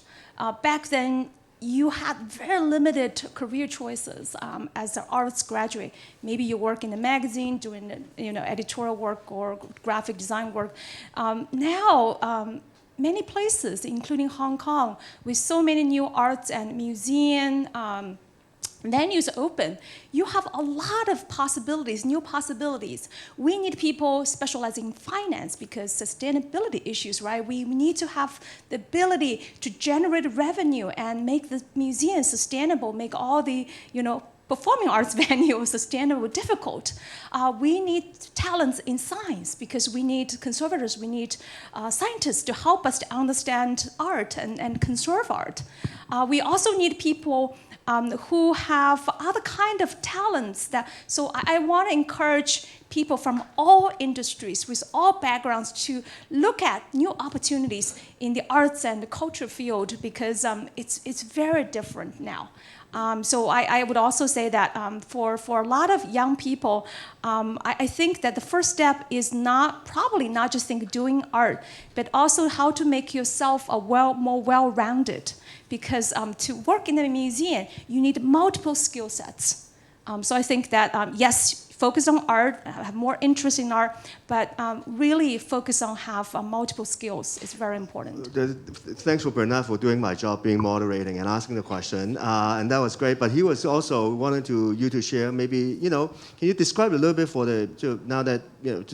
Back then, you had very limited career choices as an arts graduate. Maybe you work in a magazine doing editorial work or graphic design work. Now, many places, including Hong Kong, with so many new arts and museum venues open, you have a lot of possibilities, new possibilities. We need people specializing in finance because sustainability issues, right? We need to have the ability to generate revenue and make the museum sustainable, make all the, performing arts venue sustainable difficult. We need talents in science because we need conservators, we need scientists to help us to understand art and conserve art. We also need people who have other kind of talents. So I want to encourage people from all industries with all backgrounds to look at new opportunities in the arts and the culture field because it's very different now. So I would also say that for a lot of young people, I think that the first step is probably not just doing art, but also how to make yourself more well-rounded. Because to work in a museum, you need multiple skill sets. So I think that, yes, focus on art, have more interest in art, but really focus on have multiple skills is very important. Thanks for Bernard for doing my job, being moderating and asking the question, and that was great. But he was also wanted you to share maybe, can you describe a little bit to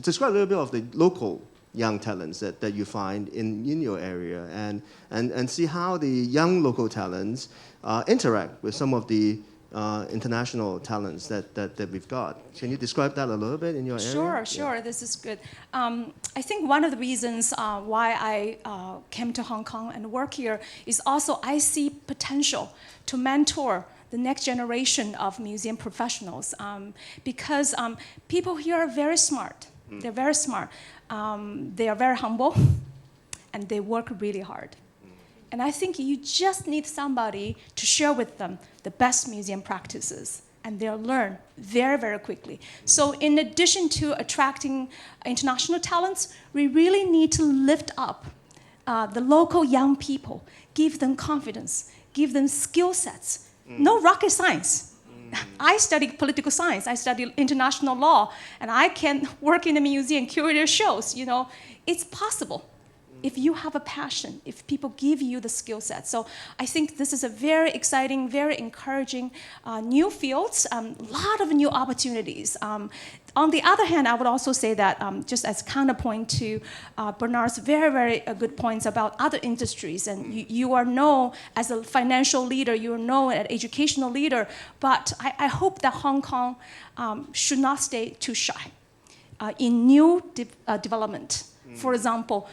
describe a little bit of the local young talents that you find in your area and see how the young local talents interact with some of the international talents that we've got. Can you describe that a little bit in your area? Sure. Yeah. This is good. I think one of the reasons why I came to Hong Kong and work here is also I see potential to mentor the next generation of museum professionals because people here are very smart. They're very smart. They are very humble, and they work really hard. And I think you just need somebody to share with them the best museum practices, and they'll learn very, very quickly. So in addition to attracting international talents, we really need to lift up the local young people, give them confidence, give them skill sets. No rocket science. I studied political science, I studied international law, and I can work in a museum, curate shows. It's possible if you have a passion, if people give you the skill set. So I think this is a very exciting, very encouraging new fields, a lot of new opportunities. On the other hand, I would also say that just as counterpoint to Bernard's very, very good points about other industries, and you are known as a financial leader, you are known as an educational leader, but I hope that Hong Kong should not stay too shy in new development. For example,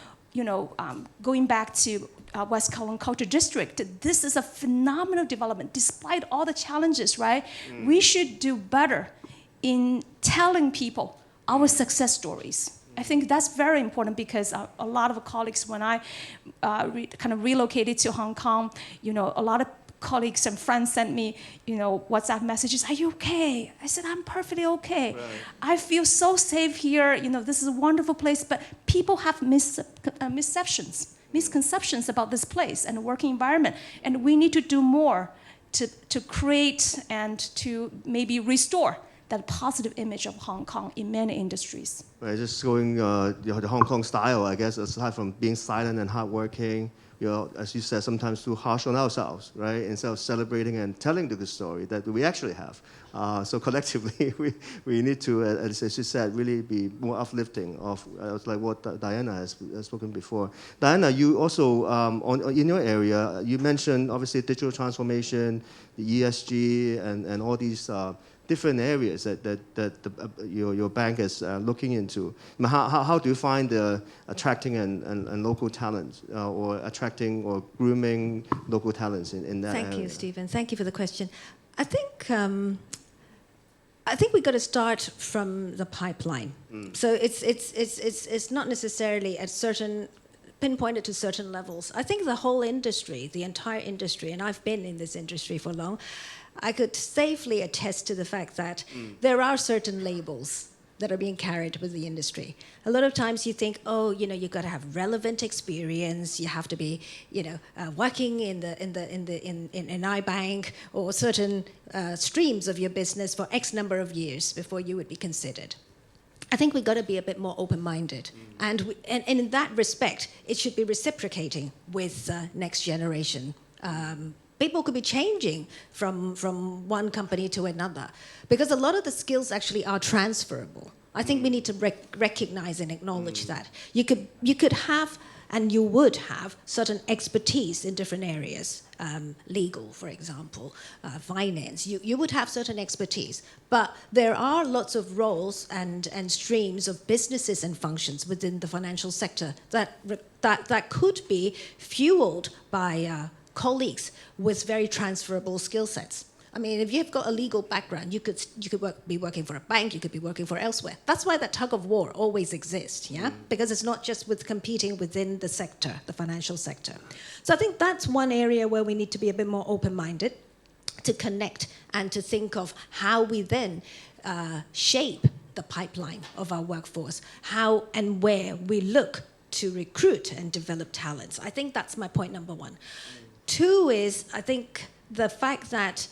going back to West Kowloon Culture District, this is a phenomenal development. Despite all the challenges, right? We should do better in telling people our success stories. I think that's very important because a lot of colleagues, when I kind of relocated to Hong Kong, a lot of colleagues and friends sent me, WhatsApp messages, "Are you okay?" I said, "I'm perfectly okay. Right. I feel so safe here. This is a wonderful place." But people have misconceptions about this place and the working environment, and we need to do more to create and to maybe restore that positive image of Hong Kong in many industries. Right, just going the Hong Kong style, I guess, aside from being silent and hardworking, as you said, sometimes too harsh on ourselves, right? Instead of celebrating and telling the good story that we actually have. So collectively, we need to, as you said, really be more uplifting of like what Diana has spoken before. Diana, you also, in your area, you mentioned obviously digital transformation, the ESG, and all these different areas that your bank is looking into. How do you find attracting and local talents or attracting or grooming local talents in that area? Thank you, Stephen. Thank you for the question. I think we've got to start from the pipeline. So it's not necessarily at certain pinpointed to certain levels. I think the whole industry, the entire industry, and I've been in this industry for long, I could safely attest to the fact that there are certain labels that are being carried with the industry. A lot of times you think, oh, you've got to have relevant experience. You have to be, working in iBank or certain streams of your business for X number of years before you would be considered. I think we've got to be a bit more open-minded. And in that respect, it should be reciprocating with next generation. People could be changing from one company to another because a lot of the skills actually are transferable. I think we need to recognize and acknowledge that. You could have and you would have certain expertise in different areas, legal, for example, finance. You would have certain expertise, but there are lots of roles and streams of businesses and functions within the financial sector that could be fueled by colleagues with very transferable skill sets. I mean, if you've got a legal background, you could be working for a bank, you could be working for elsewhere. That's why that tug of war always exists, yeah? Because it's not just with competing within the sector, the financial sector. So I think that's one area where we need to be a bit more open-minded, to connect and to think of how we then shape the pipeline of our workforce, how and where we look to recruit and develop talents. I think that's my point number one. Two is, I think, the fact that,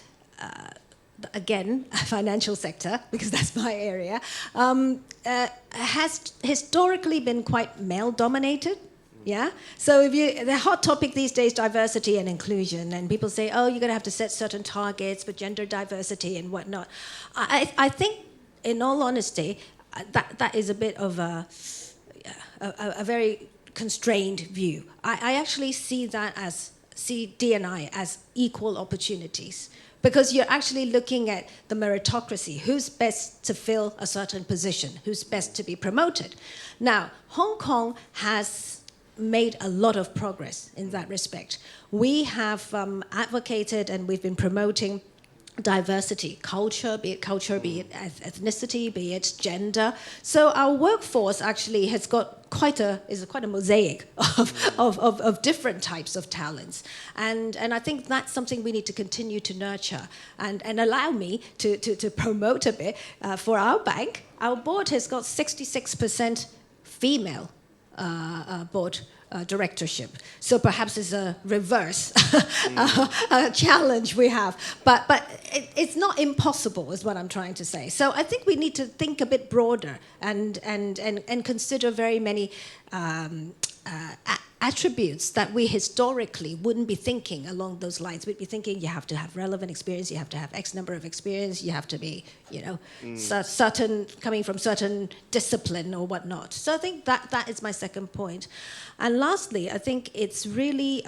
again, financial sector, because that's my area, has historically been quite male-dominated. Yeah. So the hot topic these days, diversity and inclusion, and people say, oh, you're going to have to set certain targets for gender diversity and whatnot. I think, in all honesty, that is a bit of a very constrained view. I actually see D&I as equal opportunities, because you're actually looking at the meritocracy, who's best to fill a certain position, who's best to be promoted. Now, Hong Kong has made a lot of progress in that respect. We have advocated and we've been promoting diversity, culture, be it ethnicity, be it gender. So our workforce actually has got quite a mosaic of different types of talents. And I think that's something we need to continue to nurture. And allow me to promote a bit for our bank. Our board has got 66% female board directorship. So perhaps it's a reverse challenge we have. But it's not impossible, is what I'm trying to say. So I think we need to think a bit broader and consider very many attributes that we historically wouldn't be thinking along those lines. We'd be thinking you have to have relevant experience, you have to have X number of experience, you have to be, certain, coming from certain discipline or whatnot. So I think that is my second point. And lastly, I think it's really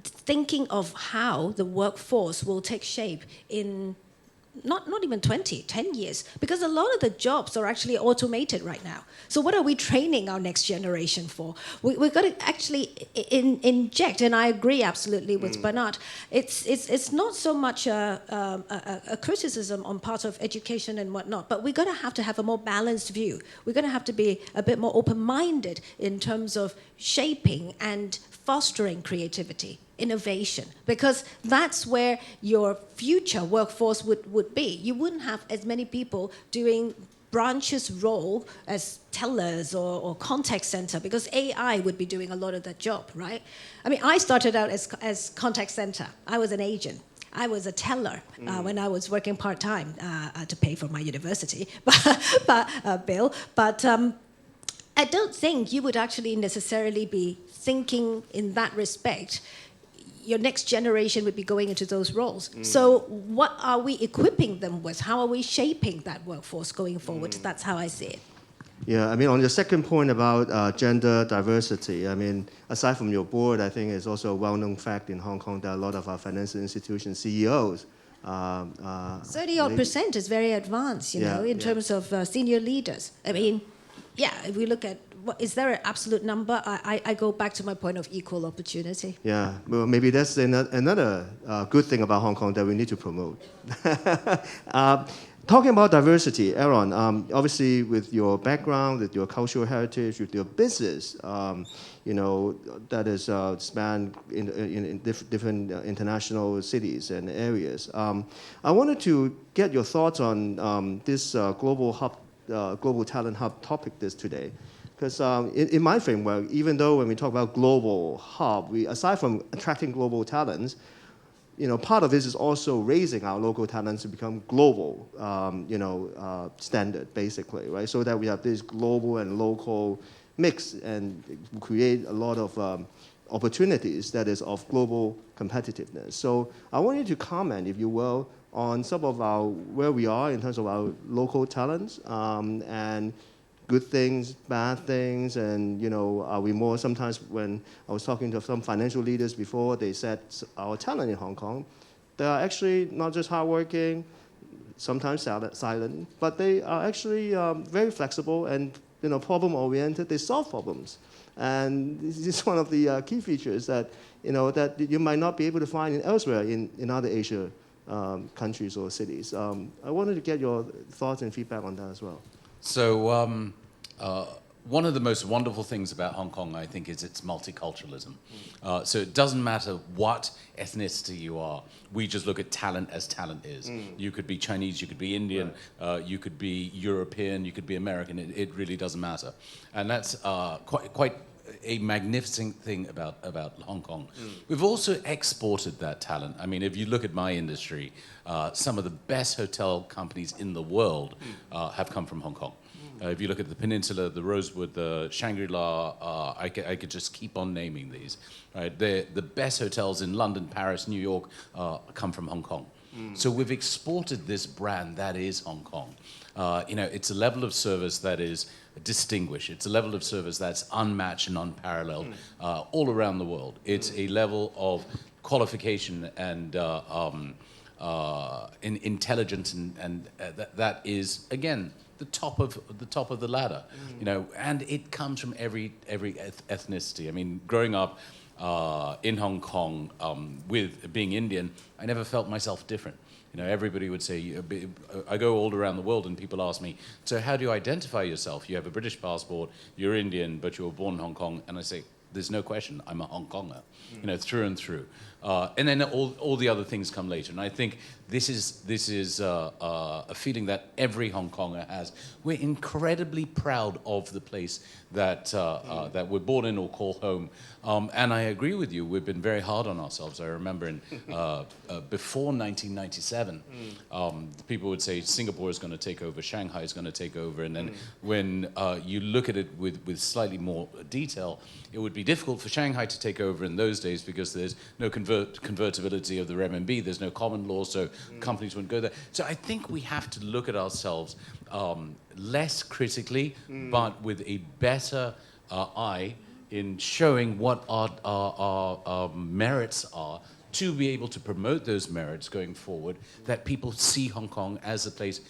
thinking of how the workforce will take shape in not even 10 years, because a lot of the jobs are actually automated right now. So what are we training our next generation for? We've got to actually inject, and I agree absolutely with Bernard, it's not so much a criticism on part of education and whatnot, but we're going to have a more balanced view. We're going to have to be a bit more open-minded in terms of shaping and fostering creativity, innovation, because that's where your future workforce would be. You wouldn't have as many people doing branches role as tellers or contact center, because AI would be doing a lot of that job, right? I mean, I started out as contact center. I was an agent. I was a teller when I was working part-time to pay for my university bill. But I don't think you would actually necessarily be thinking in that respect. Your next generation would be going into those roles. So what are we equipping them with? How are we shaping that workforce going forward? That's how I see it. Yeah, I mean, on your second point about gender diversity, I mean, aside from your board, I think it's also a well-known fact in Hong Kong that a lot of our financial institution CEOs 30-odd% is very advanced, you know, in terms of senior leaders. I mean, if we look at, is there an absolute number? I go back to my point of equal opportunity. Yeah, well, maybe that's another good thing about Hong Kong that we need to promote. Talking about diversity, Aaron, obviously with your background, with your cultural heritage, with your business, you know, that is spanned in different international cities and areas. I wanted to get your thoughts on this global talent hub topic today. Because in my framework, even though when we talk about global hub, aside from attracting global talents, you know, part of this is also raising our local talents to become global, standard, basically, right? So that we have this global and local mix and create a lot of opportunities that is of global competitiveness. So I want you to comment, if you will, on some of where we are in terms of our local talents and good things, bad things, and you know, are we more, sometimes when I was talking to some financial leaders before, they said our talent in Hong Kong, they are actually not just hardworking, sometimes silent, but they are actually very flexible and, you know, problem-oriented. They solve problems. And this is one of the key features that, you know, that you might not be able to find elsewhere in other Asia countries or cities. I wanted to get your thoughts and feedback on that as well. So one of the most wonderful things about Hong Kong, I think, is its multiculturalism. So it doesn't matter what ethnicity you are. We just look at talent as talent is. You could be Chinese, you could be Indian, you could be European, you could be American. It really doesn't matter. And that's quite a magnificent thing about Hong Kong. We've also exported that talent. I mean, if you look at my industry, some of the best hotel companies in the world have come from Hong Kong. If you look at the Peninsula, the Rosewood, the Shangri-La, I could just keep on naming these. Right? The best hotels in London, Paris, New York come from Hong Kong. So we've exported this brand that is Hong Kong. You know, it's a level of service that is distinguished. It's a level of service that's unmatched and unparalleled all around the world. It's a level of qualification and intelligence, and that is, again, the top of the ladder. You know, and it comes from every ethnicity. I mean, growing up in Hong Kong with being Indian, I never felt myself different. You know, everybody would say, I go all around the world and people ask me, so how do you identify yourself? You have a British passport, you're Indian, but you were born in Hong Kong. And I say, there's no question, I'm a Hong Konger, you know, through and through. And then all the other things come later. And I think this is a feeling that every Hong Konger has. We're incredibly proud of the place that we're born in or call home. And I agree with you, we've been very hard on ourselves. I remember before 1997, people would say Singapore is going to take over, Shanghai is going to take over. And then when you look at it with slightly more detail, it would be difficult for Shanghai to take over in those days because there's no convertibility of the renminbi, there's no common law, so companies wouldn't go there. So I think we have to look at ourselves less critically, but with a better eye in showing what our merits are, to be able to promote those merits going forward, that people see Hong Kong as a place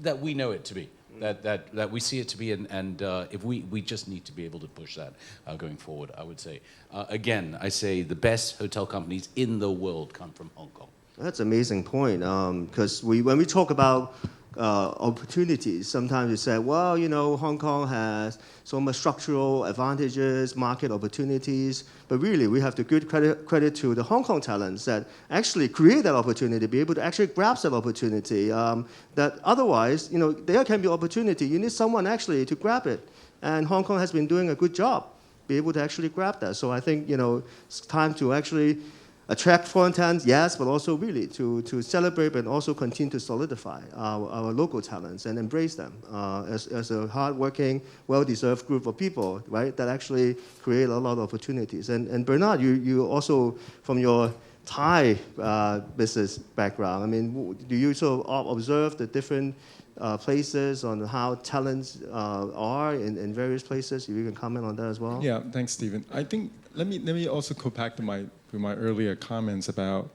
that we know it to be. That we see it to be, and if we just need to be able to push that going forward, I would say. Again, I say the best hotel companies in the world come from Hong Kong. That's an amazing point, because when we talk about opportunities, sometimes we say, well, you know, Hong Kong has so much structural advantages, market opportunities, but really we have to give credit to the Hong Kong talents that actually create that opportunity, be able to actually grasp that opportunity, that otherwise, you know, there can be opportunity. You need someone actually to grab it. And Hong Kong has been doing a good job, be able to actually grab that. So I think, you know, it's time to actually attract foreign talents, yes, but also really to celebrate and also continue to solidify our local talents and embrace them as a hardworking, well-deserved group of people, right, that actually create a lot of opportunities. And Bernard, you also, from your Thai business background, I mean, do you sort of observe the different places on how talents are in various places? If you can comment on that as well. Yeah, thanks, Stephen. I think let me also go back to my earlier comments about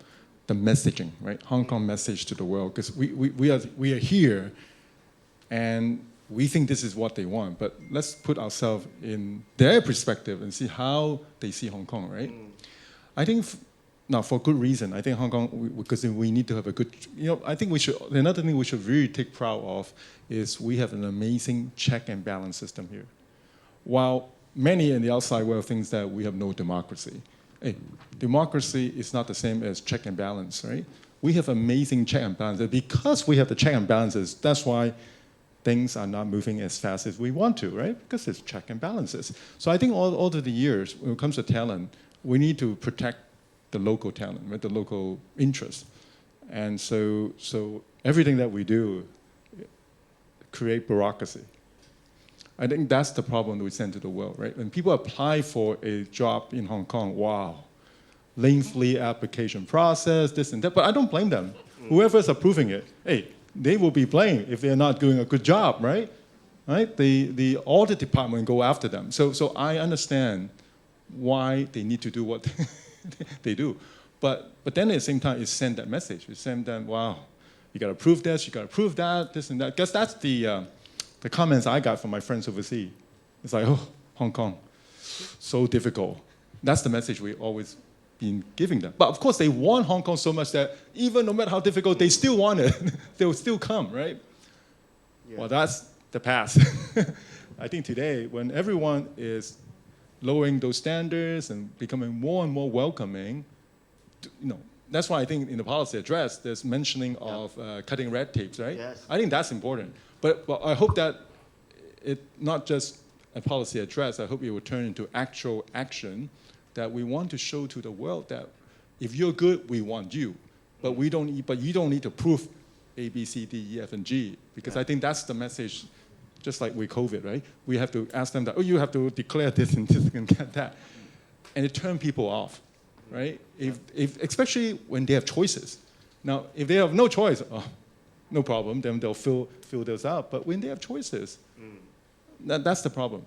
the messaging, right? Hong Kong message to the world, because we are here, and we think this is what they want. But let's put ourselves in their perspective and see how they see Hong Kong, right? I think. Now, for good reason, I think Hong Kong, because we need to have a good, I think another thing we should really take proud of is we have an amazing check and balance system here. While many in the outside world think that we have no democracy, hey, democracy is not the same as check and balance, right? We have amazing check and balances. Because we have the check and balances, that's why things are not moving as fast as we want to, right? Because it's check and balances. So I think all of the years, when it comes to talent, we need to protect the local talent, right? The local interest. And so everything that we do create bureaucracy. I think that's the problem that we send to the world, right? When people apply for a job in Hong Kong, wow, lengthy application process, this and that, but I don't blame them. Whoever's approving it, hey, they will be blamed if they're not doing a good job, right? Right? The audit department go after them. So I understand why they need to do what they do. But then at the same time, it send that message. It send them, wow, you got to prove this, you got to prove that, this and that. Because that's the comments I got from my friends overseas. It's like, oh, Hong Kong, so difficult. That's the message we always been giving them. But of course, they want Hong Kong so much that even no matter how difficult, they still want it. They will still come, right? Yeah. Well, that's the past. I think today, when everyone is lowering those standards and becoming more and more welcoming, that's why I think in the policy address, there's mentioning of cutting red tapes, right? Yes. I think that's important. But I hope that it not just a policy address, I hope it will turn into actual action, that we want to show to the world that if you're good, we want you. But you don't need to prove A, B, C, D, E, F, and G, because I think that's the message. Just like with COVID, right? We have to ask them that, oh, you have to declare this and this and get that. And it turns people off, right? If especially when they have choices. Now, if they have no choice, oh, no problem, then they'll fill those out. But when they have choices, that's the problem.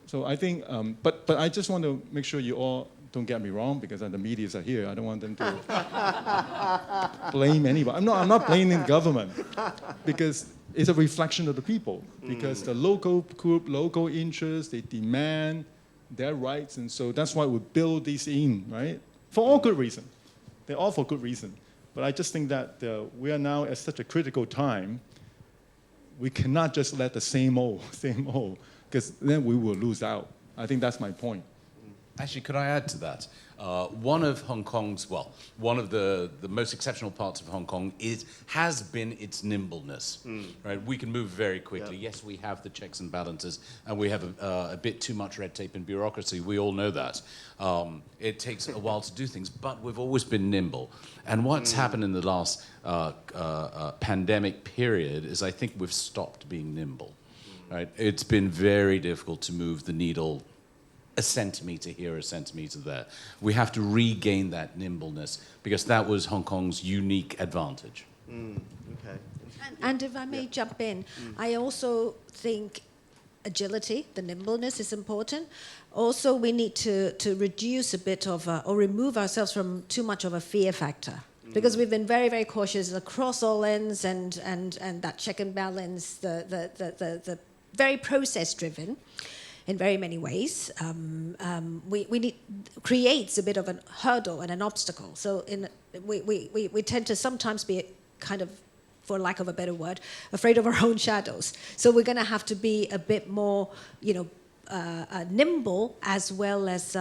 So I think, but I just want to make sure you all don't get me wrong, because the medias are here. I don't want them to blame anybody. I'm not blaming the government, because it's a reflection of the people, because the local group, local interests, they demand their rights, and so that's why we build these in, right? For all good reason. They're all for good reason. But I just think that we are now at such a critical time, we cannot just let the same old, because then we will lose out. I think that's my point. Actually, could I add to that? One of Hong Kong's, one of the most exceptional parts of Hong Kong has been its nimbleness, right? We can move very quickly. Yep. Yes, we have the checks and balances, and we have a bit too much red tape and bureaucracy. We all know that. It takes a while to do things, but we've always been nimble. And what's happened in the last pandemic period is I think we've stopped being nimble, right? It's been very difficult to move the needle a centimeter here, a centimeter there. We have to regain that nimbleness, because that was Hong Kong's unique advantage. Okay. And if I may jump in, I also think agility, the nimbleness is important. Also, we need to reduce a bit of, or remove ourselves from too much of a fear factor. Because we've been very, very cautious across all ends, and that check and balance, the very process-driven, in very many ways, creates a bit of a hurdle and an obstacle. So we tend to sometimes be kind of, for lack of a better word, afraid of our own shadows. So we're going to have to be a bit more, nimble, as well as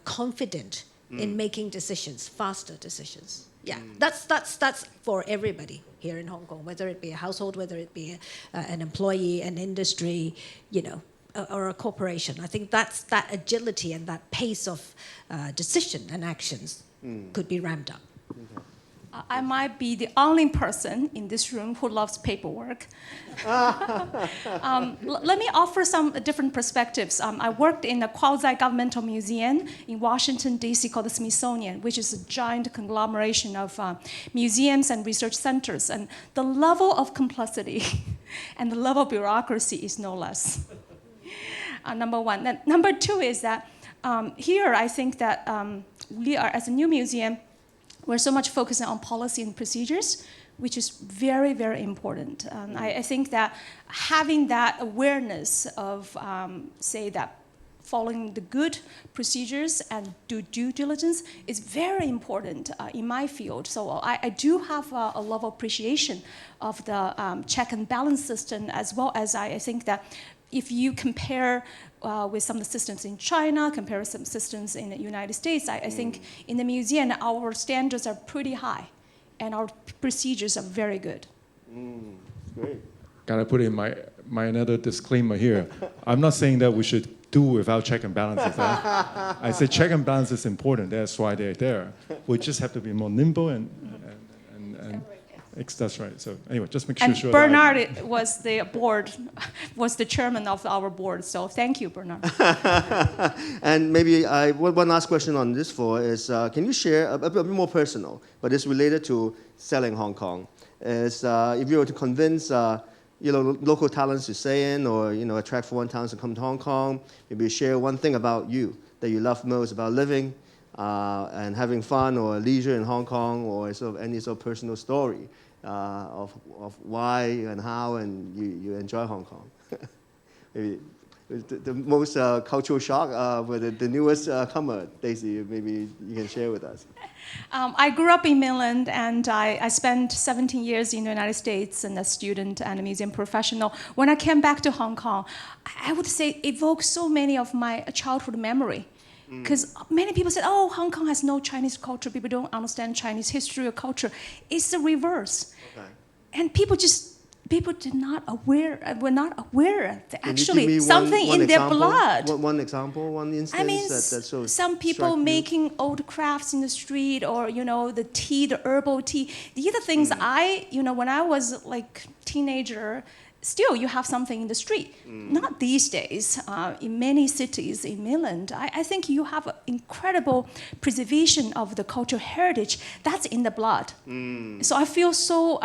confident in making decisions, faster decisions. Yeah, that's for everybody here in Hong Kong, whether it be a household, whether it be an employee, an industry, or a corporation. I think that agility and that pace of decision and actions could be ramped up. I might be the only person in this room who loves paperwork. Let me offer some different perspectives. I worked in a quasi-governmental museum in Washington, D.C. called the Smithsonian, which is a giant conglomeration of museums and research centers. And the level of complexity and the level of bureaucracy is no less. Number one. Then, number two is that here I think that we are, as a new museum, we're so much focusing on policy and procedures, which is very, very important. I think that having that awareness of, say, that following the good procedures and due diligence is very important in my field. So I do have a level of appreciation of the check and balance system, as well as I think that if you compare with some of the systems in China, compare with some systems in the United States, I think in the museum, our standards are pretty high, and our procedures are very good. Great. Gotta put in my another disclaimer here. I'm not saying that we should do without check and balances. I say check and balance is important. That's why they're there. We just have to be more nimble and that's right. So anyway, just make sure. And Bernard was the chairman of our board. So thank you, Bernard. And maybe one last question on this floor is, can you share a bit more personal, but it's related to selling Hong Kong? Is if you were to convince local talents to stay in, or attract foreign talents to come to Hong Kong, maybe share one thing about you that you love most about living and having fun or leisure in Hong Kong, or sort of any sort of personal story of why and how and you enjoy Hong Kong. Maybe the most cultural shock with the newest comer, Daisy, maybe you can share with us. I grew up in mainland, and I spent 17 years in the United States as a student and a museum professional. When I came back to Hong Kong, I would say it evoked so many of my childhood memory. Because many people said, oh, Hong Kong has no Chinese culture. People don't understand Chinese history or culture. It's the reverse. Okay. And people were not aware that actually something in their blood. One example, one instance. I mean, that's so some people making old crafts in the street, or the tea, the herbal tea. These are the things when I was like teenager. Still, you have something in the street. Not these days. In many cities in mainland, I think you have an incredible preservation of the cultural heritage. That's in the blood. So I feel so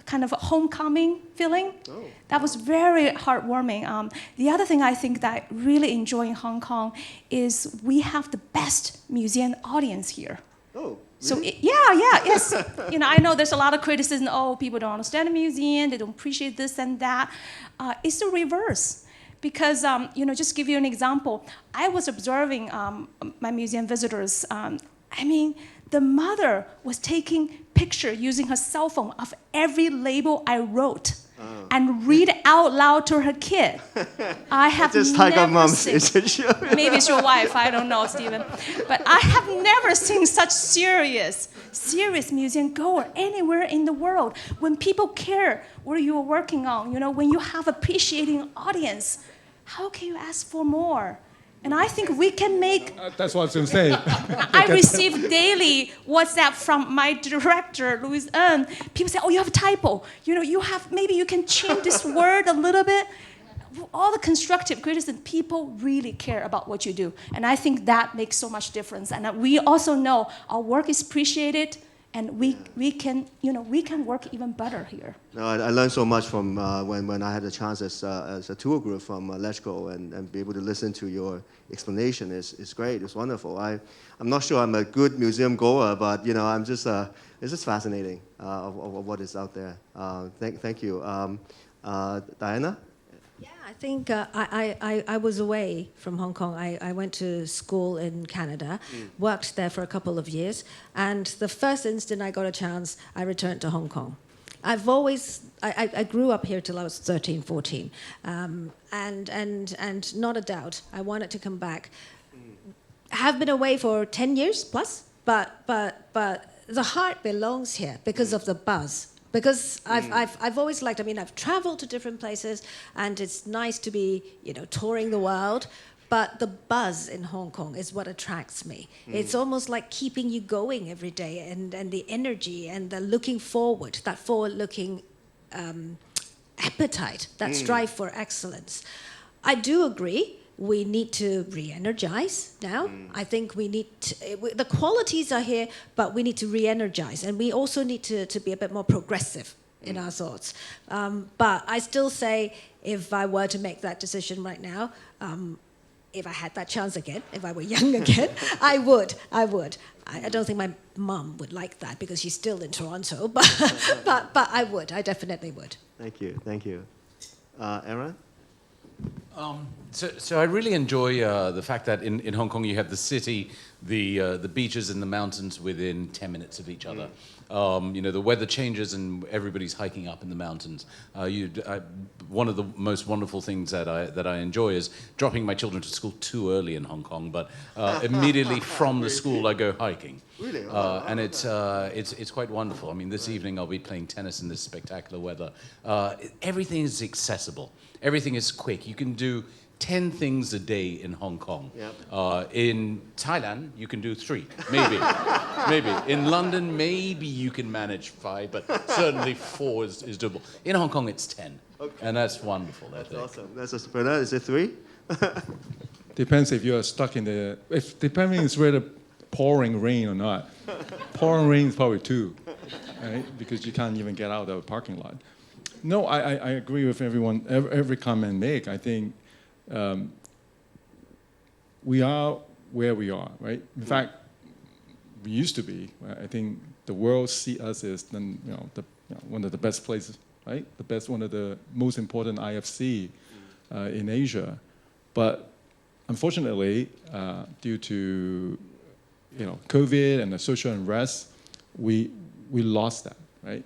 kind of a homecoming feeling. Oh. That was very heartwarming. The other thing I think that I really enjoy in Hong Kong is we have the best museum audience here. Oh. So yes. I know there's a lot of criticism. Oh, people don't understand the museum. They don't appreciate this and that. It's the reverse, because just give you an example. I was observing my museum visitors. The mother was taking picture using her cell phone of every label I wrote. And read out loud to her kid. I have just never seen. Maybe it's your wife. I don't know, Stephen. But I have never seen such serious museum goer anywhere in the world. When people care what you are working on, when you have appreciating audience, how can you ask for more? And I think we can make... that's what I was going to say. I receive daily WhatsApp from my director, Louise Ng. People say, oh, you have a typo. Maybe you can change this word a little bit. All the constructive criticism, people really care about what you do. And I think that makes so much difference. And we also know our work is appreciated, and we can work even better here. No, I learned so much from when I had the chance as a tour group from LegCo and be able to listen to your explanation. It's great. It's wonderful. I'm not sure I'm a good museum goer, but I'm just it's just fascinating of what is out there. Thank you, Diana. Yeah, I think I was away from Hong Kong. I went to school in Canada, worked there for a couple of years, and the first instant I got a chance, I returned to Hong Kong. I grew up here till I was 13, 14, and not a doubt, I wanted to come back. I have been away for 10 years plus, but the heart belongs here because of the buzz. Because I've always liked, I've traveled to different places, and it's nice to be, touring the world. But the buzz in Hong Kong is what attracts me. It's almost like keeping you going every day, and the energy and the looking forward, that forward-looking appetite, that strive for excellence. I do agree. We need to re-energize now. I think we need the qualities are here, but we need to re-energize, and we also need to be a bit more progressive in our thoughts. But I still say, if I were to make that decision right now, if I had that chance again, if I were young again, I would. I don't think my mum would like that because she's still in Toronto, but I would. I definitely would. Thank you. Aaron? So I really enjoy the fact that in Hong Kong you have the city, the beaches and the mountains within 10 minutes of each other. The weather changes and everybody's hiking up in the mountains. One of the most wonderful things that I enjoy is dropping my children to school too early in Hong Kong, but immediately from the school I go hiking. Really? And it's quite wonderful. I mean, this evening I'll be playing tennis in this spectacular weather. Everything is accessible. Everything is quick. You can do 10 things a day in Hong Kong. Yep. In Thailand, you can do 3, maybe. Maybe. In London, maybe you can manage 5, but certainly 4 is doable. In Hong Kong, it's 10. Okay. And that's wonderful. That's awesome. That's Bernard, is it 3? Depends if you're stuck in the, depending it's whether pouring rain or not. Pouring rain is probably 2, right? Because you can't even get out of the parking lot. No, I agree with everyone, every comment made. I think we are where we are, right? In fact, we used to be. I think the world see us as one of the best places, right? One of the most important IFC in Asia. But unfortunately, due to COVID and the social unrest, we lost that, right?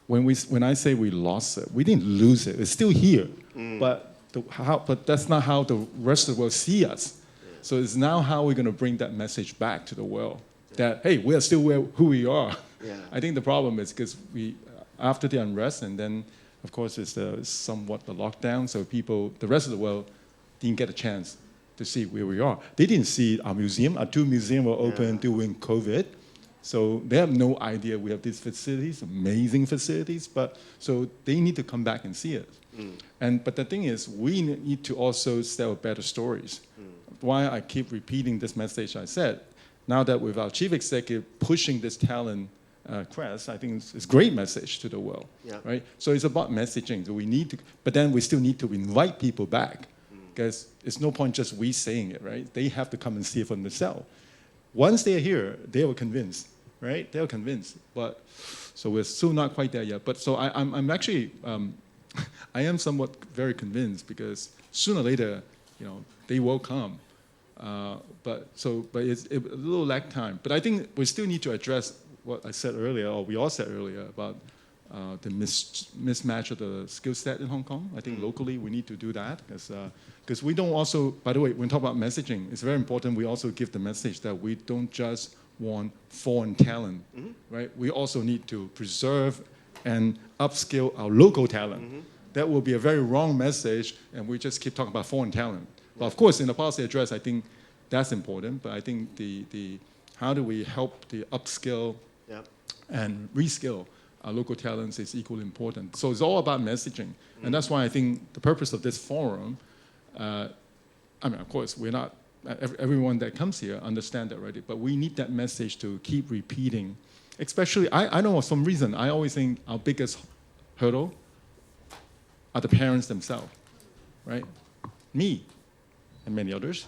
When I say we lost it, we didn't lose it. It's still here, but that's not how the rest of the world see us. Yeah. So it's now how we're going to bring that message back to the world that hey, we are still who we are. Yeah. I think the problem is because after the unrest, and then of course it's somewhat the lockdown, so the rest of the world didn't get a chance to see where we are. They didn't see our museum. Our 2 museums were open during COVID. So they have no idea we have these facilities, amazing facilities, but so they need to come back and see it. But the thing is, we need to also tell better stories. Why I keep repeating this message I said, now that with our chief executive pushing this talent quest, I think it's a great message to the world, right? So it's about messaging. So but then we still need to invite people back, because it's no point just we saying it, right? They have to come and see it for themselves. Once they're here, they were convinced, right? They were convinced. But so we're still not quite there yet. But so I'm actually, I am somewhat very convinced, because sooner or later, they will come. But it's a little lag time. But I think we still need to address what I said earlier, or we all said earlier, about the mismatch of the skill set in Hong Kong. I think locally we need to do that, because we don't also, by the way, when we talk about messaging, it's very important we also give the message that we don't just want foreign talent, right? We also need to preserve and upskill our local talent. That will be a very wrong message, and we just keep talking about foreign talent. But of course, in the policy address, I think that's important, but I think the how do we help the upskill and reskill our local talents is equally important. So it's all about messaging. And that's why I think the purpose of this forum, of course, we're not, everyone that comes here understand that already, but we need that message to keep repeating. Especially, I know for some reason, I always think our biggest hurdle are the parents themselves, right? Me and many others.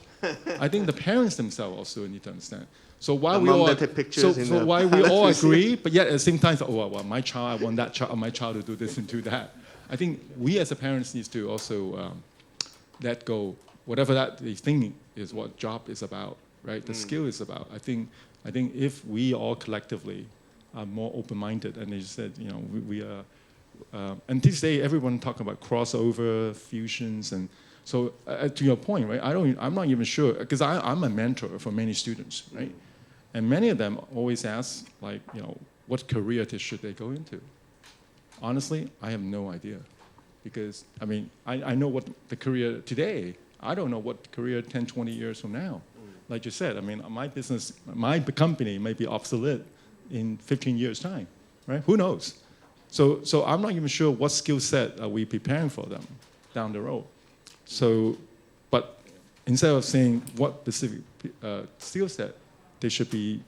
I think the parents themselves also need to understand. So while we all, while we all agree, but yet at the same time, my child, I want that child, my child to do this and do that. I think we as a parents need to also let go, whatever that they think is what job is about, right? The skill is about. I think if we all collectively are more open-minded, and they said, we are, and this day everyone talk about crossover, fusions, and so to your point, right? I'm not even sure, because I'm a mentor for many students, right? And many of them always ask, what career should they go into? Honestly, I have no idea, because I know what the career today I don't know what Korea 10, 20 years from now. Like you said, I mean, my business, my company may be obsolete in 15 years' time, right? Who knows? So I'm not even sure what skill set are we preparing for them down the road. So, but instead of saying what specific skill set, they should be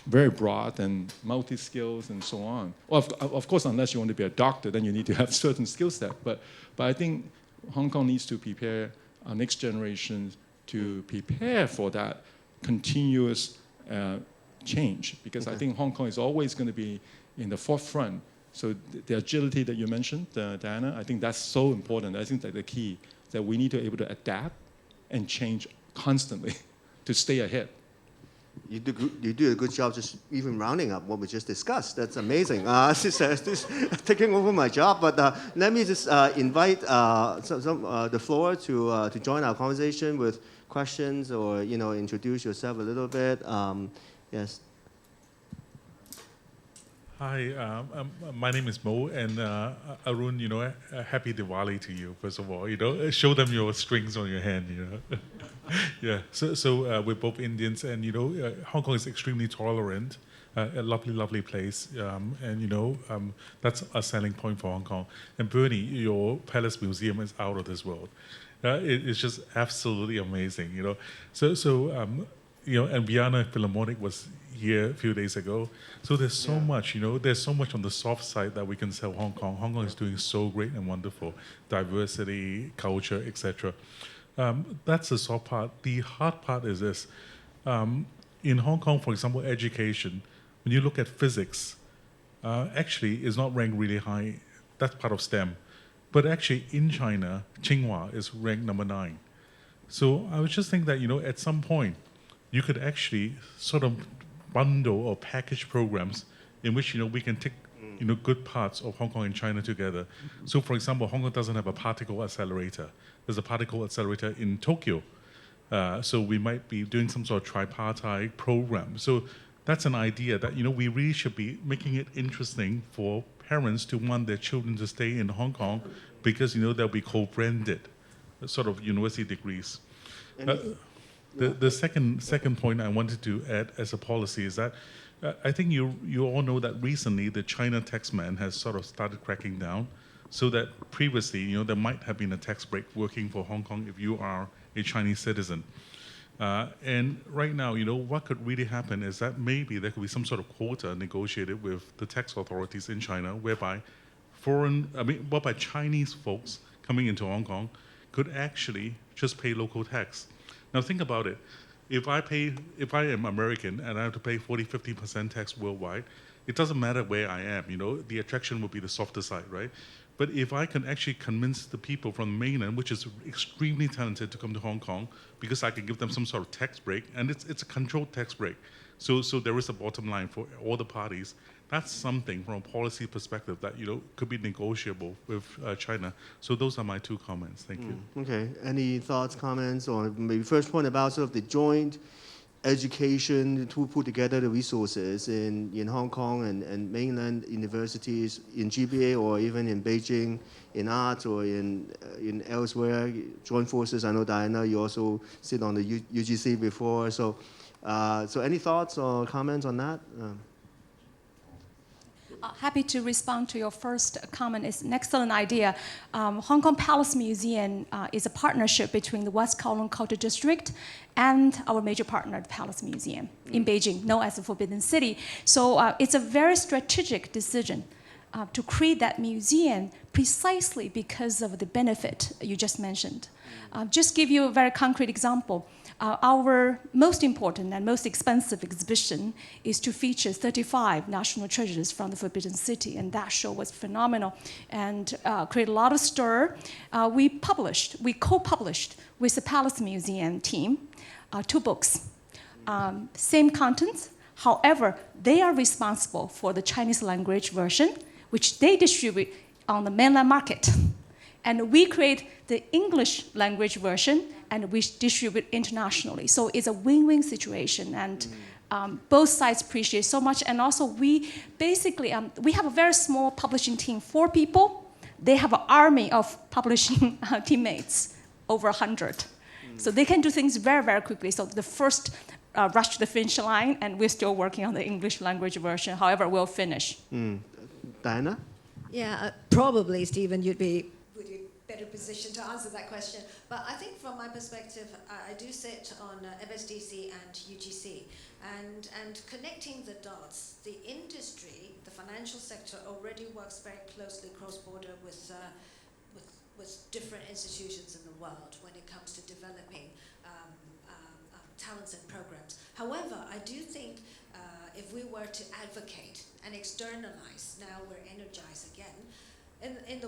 very broad and multi-skills and so on. Well, of course, unless you want to be a doctor, then you need to have certain skill set. But I think Hong Kong needs to prepare our next generation to prepare for that continuous change, because I think Hong Kong is always going to be in the forefront. So the agility that you mentioned, Diana, I think that's so important. I think that the key that we need to be able to adapt and change constantly to stay ahead. You do a good job just even rounding up what we just discussed. That's amazing. This taking over my job, but let me just invite the floor to join our conversation with questions or introduce yourself a little bit. Yes. Hi, my name is Mo, and Arun, happy Diwali to you, first of all. Show them your strings on your hand, Yeah, so we're both Indians, and, Hong Kong is extremely tolerant, a lovely, lovely place, and, that's a selling point for Hong Kong. And Bernie, your Palace Museum is out of this world. It's just absolutely amazing, and Vienna Philharmonic was here a few days ago. So there's so much, there's so much on the soft side that we can sell Hong Kong. Hong Kong is doing so great and wonderful. Diversity, culture, etc. That's the soft part. The hard part is this. In Hong Kong, for example, education, when you look at physics, actually is not ranked really high. That's part of STEM. But actually in China, Tsinghua is ranked number 9. So I was just thinking that, at some point, you could actually sort of bundle or package programs in which we can take good parts of Hong Kong and China together. So for example, Hong Kong doesn't have a particle accelerator. There's a particle accelerator in Tokyo. So we might be doing some sort of tripartite program. So that's an idea that we really should be making it interesting for parents to want their children to stay in Hong Kong, because they'll be co-branded sort of university degrees. The second point I wanted to add as a policy is that I think you all know that recently the China taxman has sort of started cracking down, so that previously there might have been a tax break working for Hong Kong if you are a Chinese citizen. And right now, what could really happen is that maybe there could be some sort of quota negotiated with the tax authorities in China, whereby Chinese folks coming into Hong Kong could actually just pay local tax. Now think about it. If I am American and I have to pay 40-50% tax worldwide, it doesn't matter where I am. The attraction will be the softer side, right? But if I can actually convince the people from the mainland, which is extremely talented, to come to Hong Kong, because I can give them some sort of tax break, and it's a controlled tax break. So there is a bottom line for all the parties. That's something from a policy perspective that could be negotiable with China. So those are my 2 comments. Thank you. Okay. Any thoughts, comments, or maybe first point about sort of the joint education to put together the resources in Hong Kong and mainland universities in GBA or even in Beijing, in arts or in elsewhere, joint forces. I know, Diana, you also sit on the UGC before. So any thoughts or comments on that? Happy to respond to your first comment. It's an excellent idea. Hong Kong Palace Museum is a partnership between the West Kowloon Cultural District and our major partner, the Palace Museum in Beijing, known as the Forbidden City. So it's a very strategic decision to create that museum precisely because of the benefit you just mentioned. Just give you a very concrete example. Our most important and most expensive exhibition is to feature 35 national treasures from the Forbidden City, and that show was phenomenal and created a lot of stir. We co-published with the Palace Museum team 2 books, same contents. However, they are responsible for the Chinese language version, which they distribute on the mainland market. And we create the English language version, and we distribute internationally. So it's a win-win situation, and both sides appreciate so much. And also, we basically we have a very small publishing team, 4 people. They have an army of publishing teammates, over 100. So they can do things very, very quickly. So the first rush to the finish line, and we're still working on the English language version. However, we'll finish. Diana? Yeah, probably, Stephen, would be better positioned to answer that question. But I think from my perspective, I do sit on FSDC and UGC. And connecting the dots, the industry, the financial sector already works very closely cross-border with different institutions in the world when it comes to developing talents and programs. However, I do think if we were to advocate and externalize, now we're energized again, in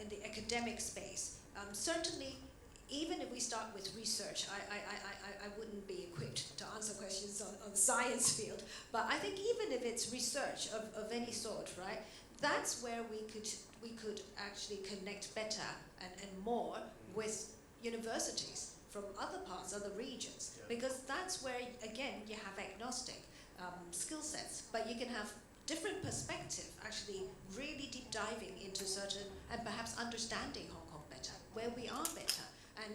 the academic space, certainly, even if we start with research, I wouldn't be equipped to answer questions on the science field. But I think even if it's research of any sort, right, that's where we could actually connect better and more with universities from other parts, other regions, because that's where, again, you have agnostic skill sets, but you can have different perspective, actually really deep diving into certain, and perhaps understanding Hong Kong better, where we are better.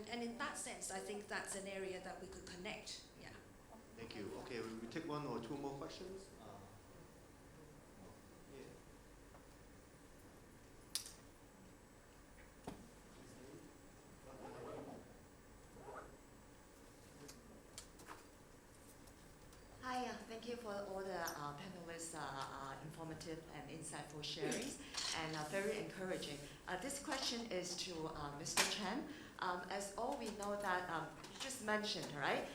And in that sense, I think that's an area that we could connect. Yeah. Thank you. Okay, we take one or two more questions. Hi, thank you for all the panelists' informative and insightful sharings, and very encouraging. This question is to Mr. Chen. As all we know that you just mentioned, right?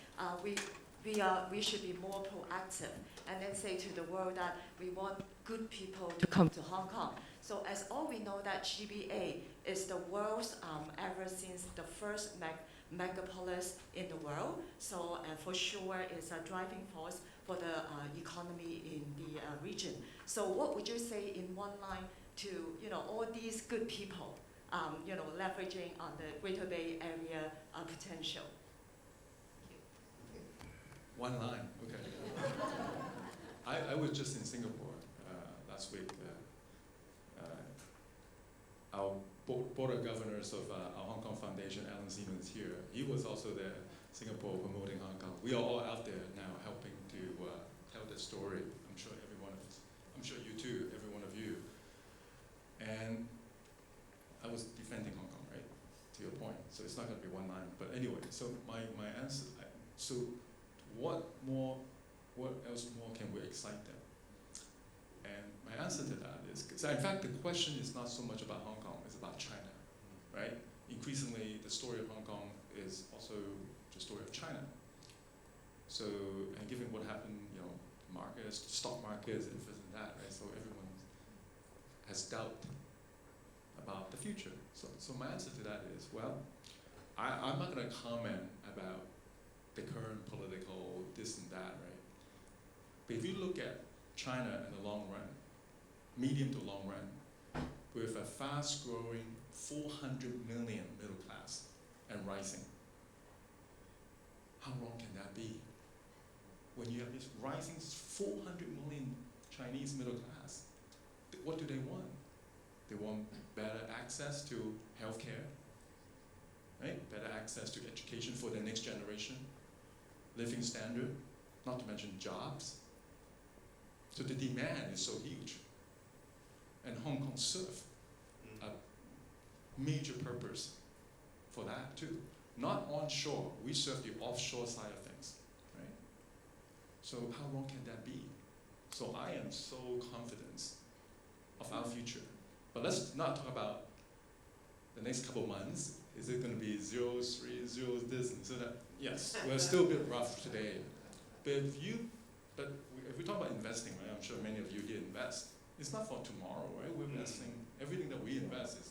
We should be more proactive, and then say to the world that we want good people to come to Hong Kong. So as all we know that GBA is the world's ever since the first megapolis in the world. So for sure it's a driving force for the economy in the region. So what would you say in one line to all these good people, leveraging on the Greater Bay Area potential? One line, okay. I was just in Singapore last week. Our board of governors of our Hong Kong Foundation, Alan Siemens here, he was also there, Singapore, promoting Hong Kong. We are all out there now helping to tell the story. I'm sure every one of us, I'm sure you too, every one of you. And I was defending Hong Kong, right? To your point. So it's not going to be one line. But anyway, so my answer, so what else more can we excite them? And my answer to that is, in fact, the question is not so much about Hong Kong, it's about China, right? Increasingly, the story of Hong Kong is also the story of China. So, and given what happened, markets, stock markets, and this and that, right? So everyone has doubt about the future. So my answer to that is, well, I'm not going to comment about the current political this and that, right? But if you look at China in the long run, medium to long run, with a fast-growing 400 million middle class and rising, how wrong can that be? When you have this rising 400 million Chinese middle class, what do they want? They want better access to healthcare, right? Better access to education for the next generation, living standard, not to mention jobs. So the demand is so huge. And Hong Kong serves a major purpose for that too. Not onshore, we serve the offshore side of things, right? So how wrong can that be? So I am so confident of our future. But let's not talk about the next couple of months. Is it going to be 0, 3, 0, this, and so that? Yes, we're still a bit rough today. But if we talk about investing, right? I'm sure many of you here invest. It's not for tomorrow, right? We're investing, everything that we invest is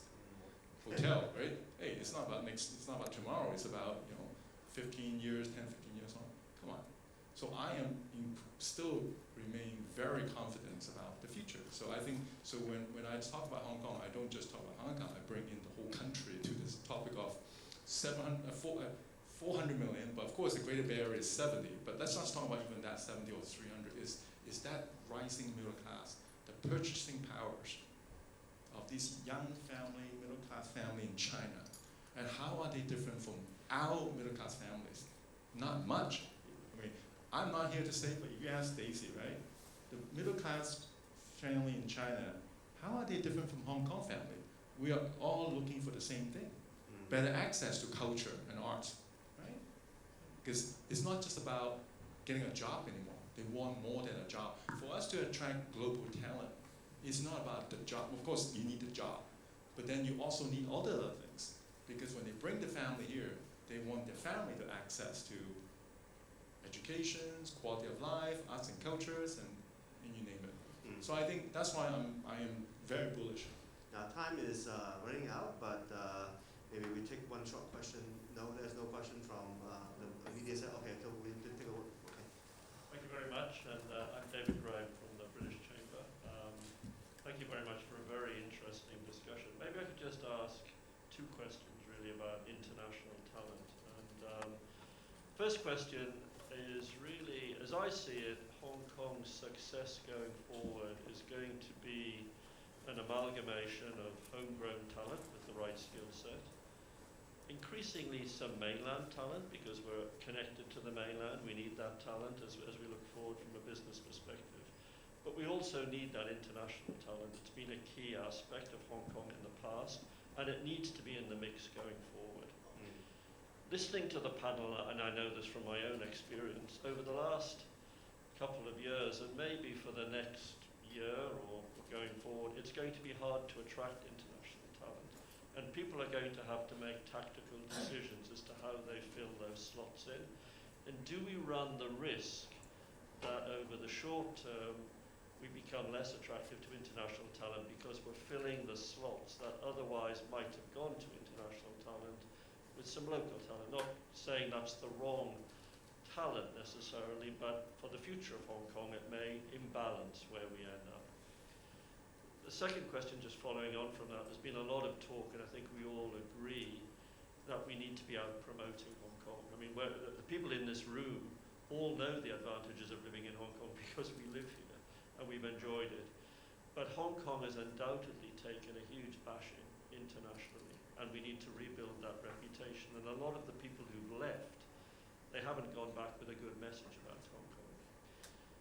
hotel, right? Hey, it's not about tomorrow. It's about 15 years, 10, 15 years on. Come on. So I am still remain very confident about the future. So I think, when I talk about Hong Kong, I don't just talk about Hong Kong, I bring in the whole country to this topic of 400 million, but of course the Greater Bay Area is 70, but let's not talk about even that 70 or 300, is that rising middle class, the purchasing powers of this young family, middle class family in China. And how are they different from our middle-class families? Not much. I mean, I'm not here to say, but if you ask Stacy, right? The middle-class family in China, how are they different from Hong Kong family? We are all looking for the same thing. Better access to culture and arts, right? Because it's not just about getting a job anymore. They want more than a job. For us to attract global talent, it's not about the job. Of course, you need the job, but then you also need all the other things. Because when they bring the family here, they want their family to access to education, quality of life, arts and cultures, and you name it. So I think that's why I am very bullish. Now time is running out, but maybe we take one short question. No, there's no question from the media side. Okay, so we did take a look. Okay. Thank you very much, and I'm David Graham from the British Chamber. Thank you very much for a very interesting discussion. Maybe I could just ask two questions really about international talent. And first question is really, as I see it, Hong Kong's success going forward is going to be an amalgamation of homegrown talent with the right skill set, increasingly some mainland talent because we're connected to the mainland. We need that talent as we look forward from a business perspective. But we also need that international talent. It's been a key aspect of Hong Kong in the past, and it needs to be in the mix going forward. Listening to the panel, and I know this from my own experience, over the last couple of years, and maybe for the next year or going forward, it's going to be hard to attract international talent. And people are going to have to make tactical decisions as to how they fill those slots in. And do we run the risk that over the short term, we become less attractive to international talent because we're filling the slots that otherwise might have gone to international talent with some local talent? Not saying that's the wrong talent necessarily, but for the future of Hong Kong, it may imbalance where we end up. The second question, just following on from that, there's been a lot of talk, and I think we all agree that we need to be out promoting Hong Kong. I mean, the people in this room all know the advantages of living in Hong Kong because we live here and we've enjoyed it. But Hong Kong has undoubtedly taken a huge bashing internationally, and we need to rebuild that reputation. And a lot of the people who've left, they haven't gone back with a good message about Hong Kong.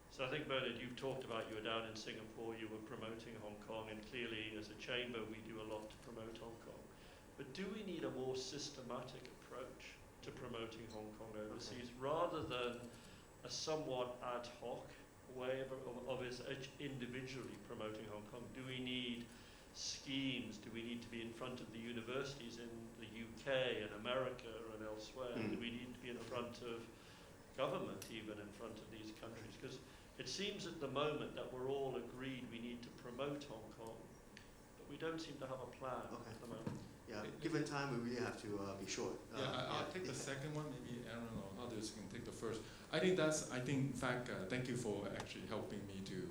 So I think, Bernard, you've talked about you were down in Singapore, you were promoting Hong Kong, and clearly as a chamber we do a lot to promote Hong Kong. But do we need a more systematic approach to promoting Hong Kong overseas, rather than a somewhat ad hoc way of us individually promoting Hong Kong? Do we need schemes? Do we need to be in front of the universities in the UK and America and elsewhere? Do we need to be in front of government, even in front of these countries? Because it seems at the moment that we're all agreed we need to promote Hong Kong, but we don't seem to have a plan at the moment. Yeah, given time, we really have to be short. I'll take the second one. Maybe Aaron or others can take the first. In fact, thank you for actually helping me to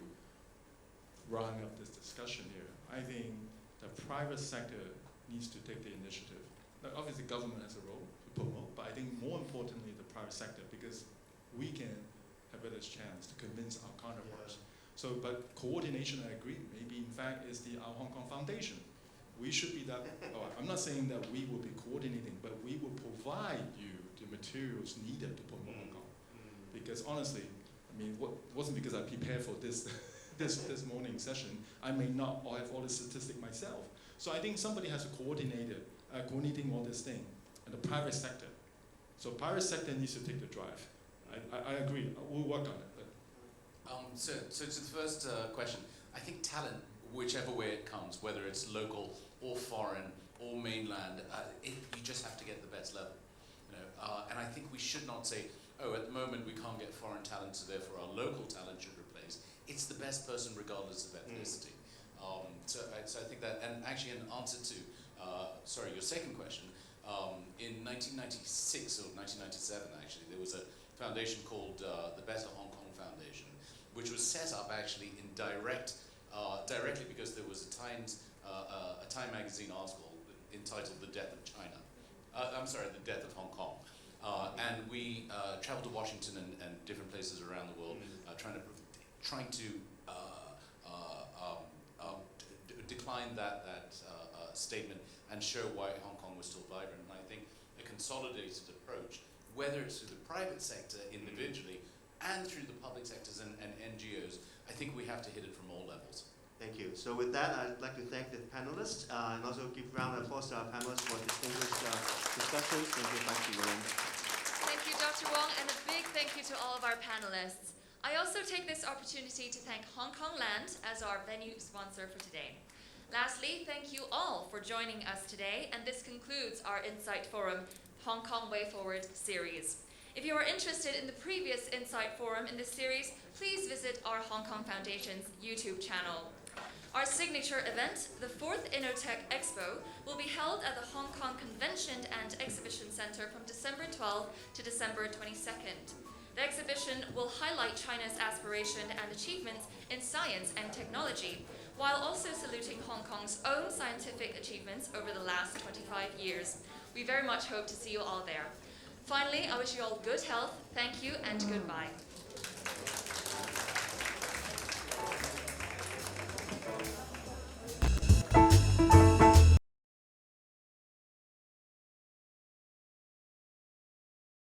run up this discussion here. I think the private sector needs to take the initiative. Now, obviously, government has a role to promote, but I think more importantly, the private sector, because we can have a better chance to convince our counterparts. So, but coordination, I agree. Maybe in fact, is our Hong Kong Foundation. We should be that. I'm not saying that we will be coordinating, but we will provide you the materials needed to promote Hong Kong. Because honestly, I mean, wasn't because I prepared for this this morning session. I may not have all the statistics myself. So I think somebody has to coordinating all this thing, and the private sector. So private sector needs to take the drive. I agree. We'll work on it. So to the first question, I think talent, whichever way it comes, whether it's local or foreign or mainland, you just have to get the best level. And I think we should not say, oh, at the moment we can't get foreign talent, so therefore our local talent should replace. It's the best person regardless of ethnicity. So I think that, and actually in answer to, your second question, in 1996 or 1997 actually, there was a foundation called the Better Hong Kong Foundation, which was set up actually in directly because there was a Time magazine article entitled "The Death of China." The Death of Hong Kong. And we traveled to Washington and different places around the world, trying to decline that statement and show why Hong Kong was still vibrant. And I think a consolidated approach, whether it's through the private sector individually and through the public sectors and NGOs, I think we have to hit it from all levels. Thank you. So with that, I'd like to thank the panelists and also give a round of applause to our panelists for distinguished discussions. Thank you. Back to you, Lynn. Thank you, Dr. Wong, and a big thank you to all of our panelists. I also take this opportunity to thank Hong Kong Land as our venue sponsor for today. Lastly, thank you all for joining us today, and this concludes our Insight Forum Hong Kong Way Forward series. If you are interested in the previous Insight Forum in this series, please visit our Hong Kong Foundation's YouTube channel. Our signature event, the 4th InnoTech Expo, will be held at the Hong Kong Convention and Exhibition Center from December 12th to December 22nd. The exhibition will highlight China's aspiration and achievements in science and technology, while also saluting Hong Kong's own scientific achievements over the last 25 years. We very much hope to see you all there. Finally, I wish you all good health, thank you, and goodbye.